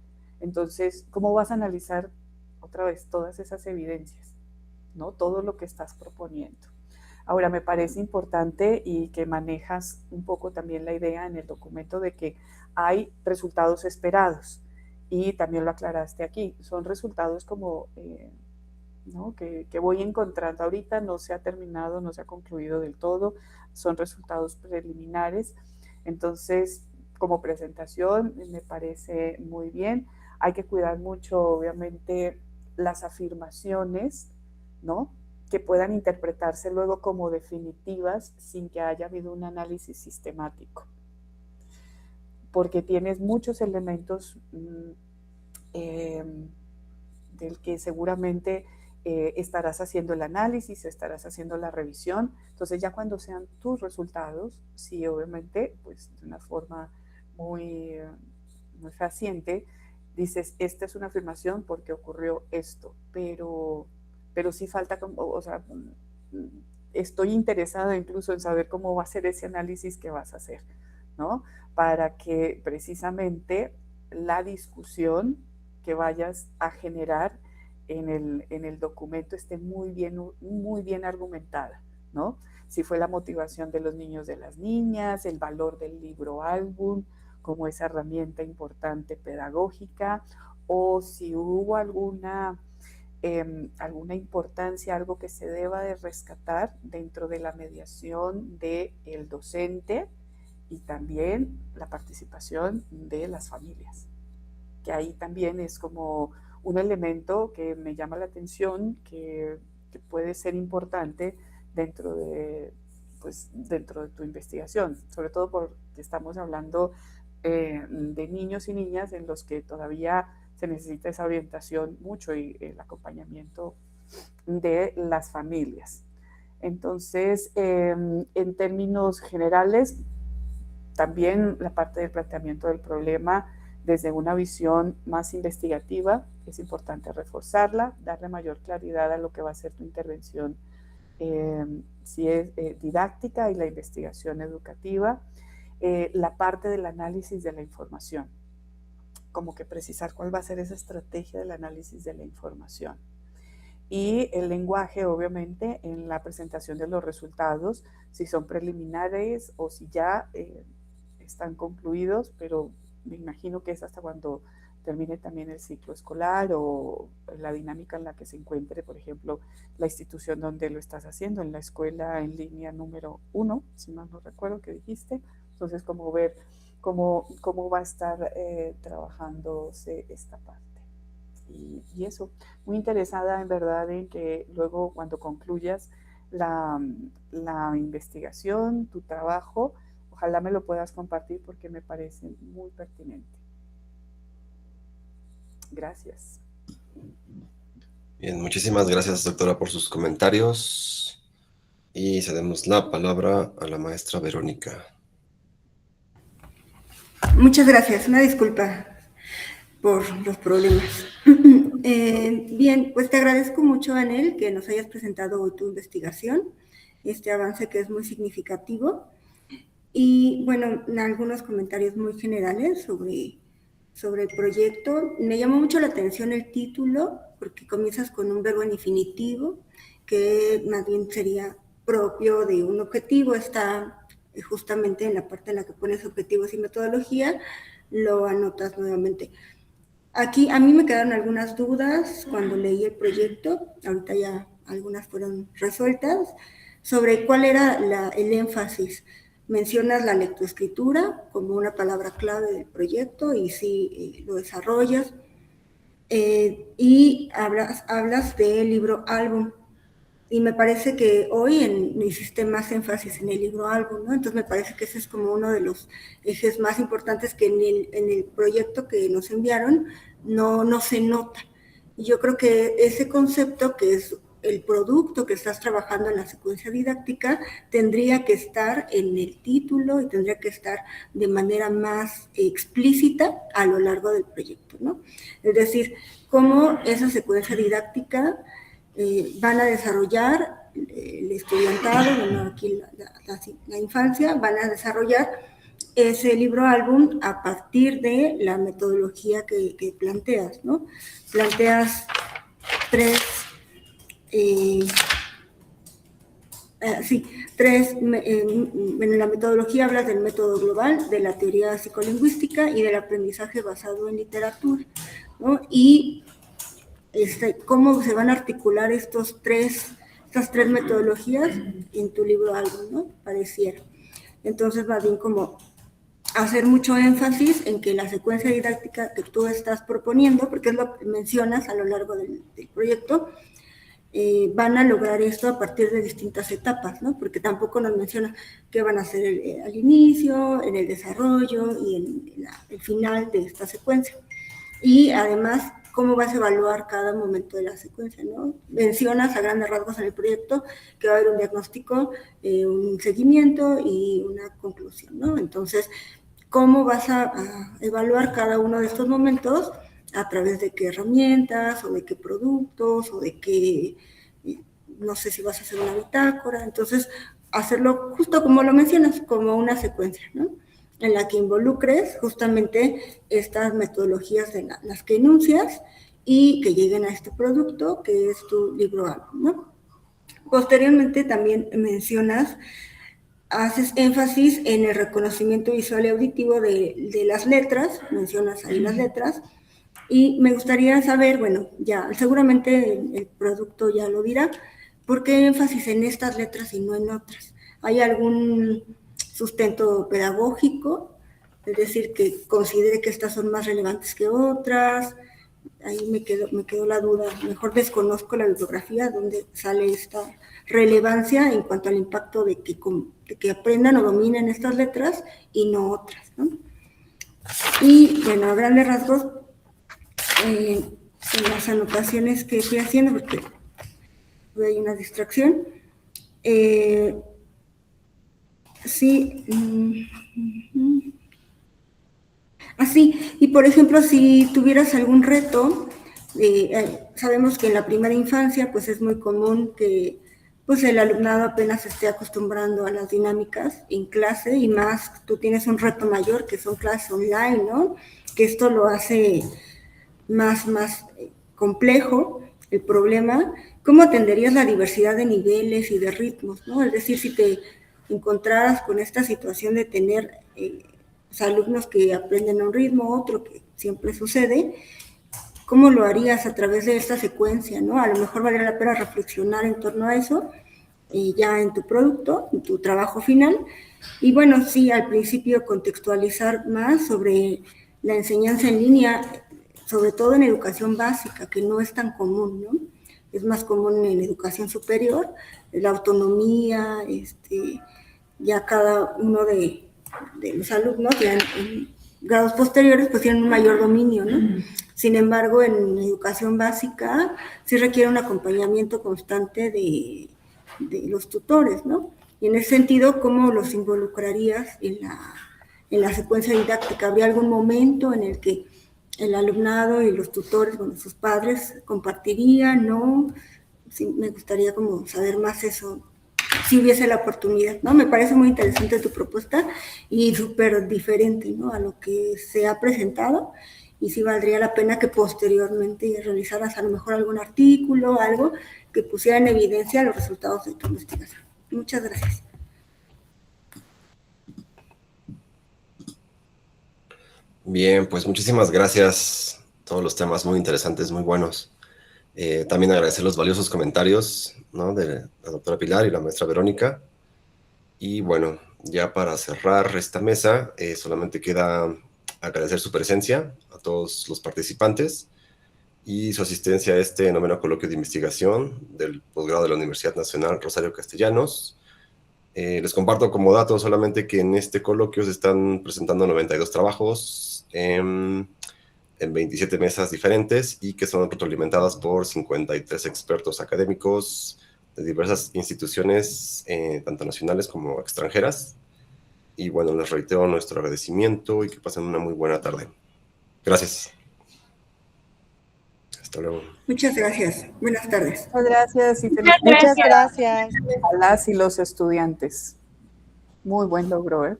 Entonces, ¿cómo vas a analizar otra vez todas esas evidencias, ¿no? Todo lo que estás proponiendo. Ahora, me parece importante y que manejas un poco también la idea en el documento de que hay resultados esperados. Y también lo aclaraste aquí, son resultados como ¿no? Que voy encontrando. Ahorita no se ha terminado, no se ha concluido del todo, son resultados preliminares. Entonces, como presentación, me parece muy bien. Hay que cuidar mucho, obviamente, las afirmaciones, ¿no?, que puedan interpretarse luego como definitivas sin que haya habido un análisis sistemático. Porque tienes muchos elementos del que seguramente estarás haciendo el análisis, estarás haciendo la revisión. Entonces ya cuando sean tus resultados, sí, obviamente, pues de una forma muy fehaciente, dices, esta es una afirmación porque ocurrió esto, pero sí falta, o sea, estoy interesada incluso en saber cómo va a ser ese análisis que vas a hacer, ¿no? Para que precisamente la discusión que vayas a generar en el documento esté muy bien argumentada, ¿no? Si fue la motivación de los niños, de las niñas, el valor del libro álbum como esa herramienta importante pedagógica, o si hubo alguna importancia, algo que se deba de rescatar dentro de la mediación del docente y también la participación de las familias, que ahí también es como un elemento que me llama la atención, que puede ser importante dentro de tu investigación, sobre todo porque estamos hablando de niños y niñas en los que todavía se necesita esa orientación mucho y el acompañamiento de las familias. Entonces, en términos generales, también la parte del planteamiento del problema desde una visión más investigativa, es importante reforzarla, darle mayor claridad a lo que va a ser tu intervención, si es didáctica y la investigación educativa, la parte del análisis de la información, como que precisar cuál va a ser esa estrategia del análisis de la información. Y el lenguaje, obviamente, en la presentación de los resultados, si son preliminares o si ya están concluidos, pero me imagino que es hasta cuando termine también el ciclo escolar o la dinámica en la que se encuentre, por ejemplo, la institución donde lo estás haciendo, en la escuela en línea número 1, si mal no recuerdo que dijiste. Entonces, como ver cómo va a estar trabajándose esta parte. Y eso, muy interesada en verdad en que luego cuando concluyas la investigación, tu trabajo, ojalá me lo puedas compartir porque me parece muy pertinente. Gracias. Bien, muchísimas gracias, doctora, por sus comentarios. Y cedemos la palabra a la maestra Verónica. Muchas gracias. Una disculpa por los problemas. Bien, pues te agradezco mucho, Anel, que nos hayas presentado hoy tu investigación, este avance que es muy significativo. Y bueno, algunos comentarios muy generales sobre el proyecto. Me llamó mucho la atención el título, porque comienzas con un verbo en infinitivo, que más bien sería propio de un objetivo. Está justamente en la parte en la que pones objetivos y metodología, lo anotas nuevamente. Aquí a mí me quedaron algunas dudas cuando leí el proyecto, ahorita ya algunas fueron resueltas, sobre cuál era el énfasis. Mencionas la lectoescritura como una palabra clave del proyecto y sí lo desarrollas. Y hablas del libro álbum. Y me parece que hoy hiciste más énfasis en el libro álbum, ¿no? Entonces me parece que ese es como uno de los ejes más importantes que en el proyecto que nos enviaron no se nota. Y yo creo que ese concepto, que es el producto que estás trabajando en la secuencia didáctica, tendría que estar en el título y tendría que estar de manera más explícita a lo largo del proyecto, ¿no? Es decir, cómo esa secuencia didáctica van a desarrollar el estudiantado, bueno, aquí la infancia, van a desarrollar ese libro álbum a partir de la metodología que planteas, ¿no? Planteas en la metodología hablas del método global, de la teoría psicolingüística y del aprendizaje basado en literatura, ¿no? Y cómo se van a articular estas tres metodologías en tu libro algo, ¿no? Pareciera. Entonces, va bien como hacer mucho énfasis en que la secuencia didáctica que tú estás proponiendo, porque es lo que mencionas a lo largo del proyecto, van a lograr esto a partir de distintas etapas, ¿no? Porque tampoco nos menciona qué van a hacer al inicio, en el desarrollo y en el final de esta secuencia. Y además, cómo vas a evaluar cada momento de la secuencia, ¿no? Mencionas a grandes rasgos en el proyecto que va a haber un diagnóstico, un seguimiento y una conclusión, ¿no? Entonces, ¿cómo vas a evaluar cada uno de estos momentos? ¿A través de qué herramientas, o de qué productos, o de qué, no sé si vas a hacer una bitácora? Entonces, hacerlo justo como lo mencionas, como una secuencia, ¿no? En la que involucres justamente estas metodologías de las que enuncias y que lleguen a este producto que es tu libro algo, ¿no? Posteriormente también mencionas, haces énfasis en el reconocimiento visual y auditivo de las letras, mencionas ahí las letras, y me gustaría saber, bueno, ya seguramente el producto ya lo dirá, ¿por qué énfasis en estas letras y no en otras? ¿Hay algún sustento pedagógico? Es decir, que considere que estas son más relevantes que otras. Ahí me quedó la duda. Mejor desconozco la bibliografía donde sale esta relevancia en cuanto al impacto de que aprendan o dominen estas letras y no otras, ¿no? Y bueno, a grandes rasgos, en las anotaciones que estoy haciendo, porque hay una distracción, sí, así, y por ejemplo, si tuvieras algún reto, sabemos que en la primera infancia, pues es muy común que pues el alumnado apenas esté acostumbrando a las dinámicas en clase, y más tú tienes un reto mayor, que son clases online, ¿no? Que esto lo hace más complejo el problema. ¿Cómo atenderías la diversidad de niveles y de ritmos, ¿no? Es decir, si te encontraras con esta situación de tener alumnos que aprenden a un ritmo, otro que siempre sucede, ¿cómo lo harías a través de esta secuencia, ¿no? A lo mejor vale la pena reflexionar en torno a eso, ya en tu producto, en tu trabajo final. Y bueno, sí, al principio contextualizar más sobre la enseñanza en línea, sobre todo en educación básica, que no es tan común, ¿no? Es más común en educación superior, la autonomía, ya cada uno de los alumnos, ya en grados posteriores, pues tienen un mayor dominio, ¿no? Sin embargo, en educación básica sí requiere un acompañamiento constante de los tutores, ¿no? Y en ese sentido, ¿cómo los involucrarías en la secuencia didáctica? ¿Habría algún momento en el que el alumnado y los tutores, bueno, sus padres compartirían, no? Sí, me gustaría como saber más eso, si hubiese la oportunidad, ¿no? Me parece muy interesante tu propuesta y súper diferente, ¿no? A lo que se ha presentado, y sí valdría la pena que posteriormente realizaras a lo mejor algún artículo, algo que pusiera en evidencia los resultados de tu investigación. Muchas gracias. Bien, pues muchísimas gracias. Todos los temas muy interesantes, muy buenos. También agradecer los valiosos comentarios, ¿no? De la doctora Pilar y la maestra Verónica. Y bueno, ya para cerrar esta mesa, solamente queda agradecer su presencia a todos los participantes y su asistencia a este noveno coloquio de investigación del posgrado de la Universidad Nacional Rosario Castellanos. Les comparto como dato solamente que en este coloquio se están presentando 92 trabajos en 27 mesas diferentes y que son retroalimentadas por 53 expertos académicos de diversas instituciones, tanto nacionales como extranjeras. Y bueno, les reitero nuestro agradecimiento y que pasen una muy buena tarde. Gracias. Hasta luego. Muchas gracias. Buenas tardes. Muchas gracias y Muchas gracias a las y los estudiantes. Muy buen logro, ¿eh?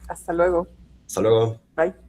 Hasta luego. Hasta luego. Bye.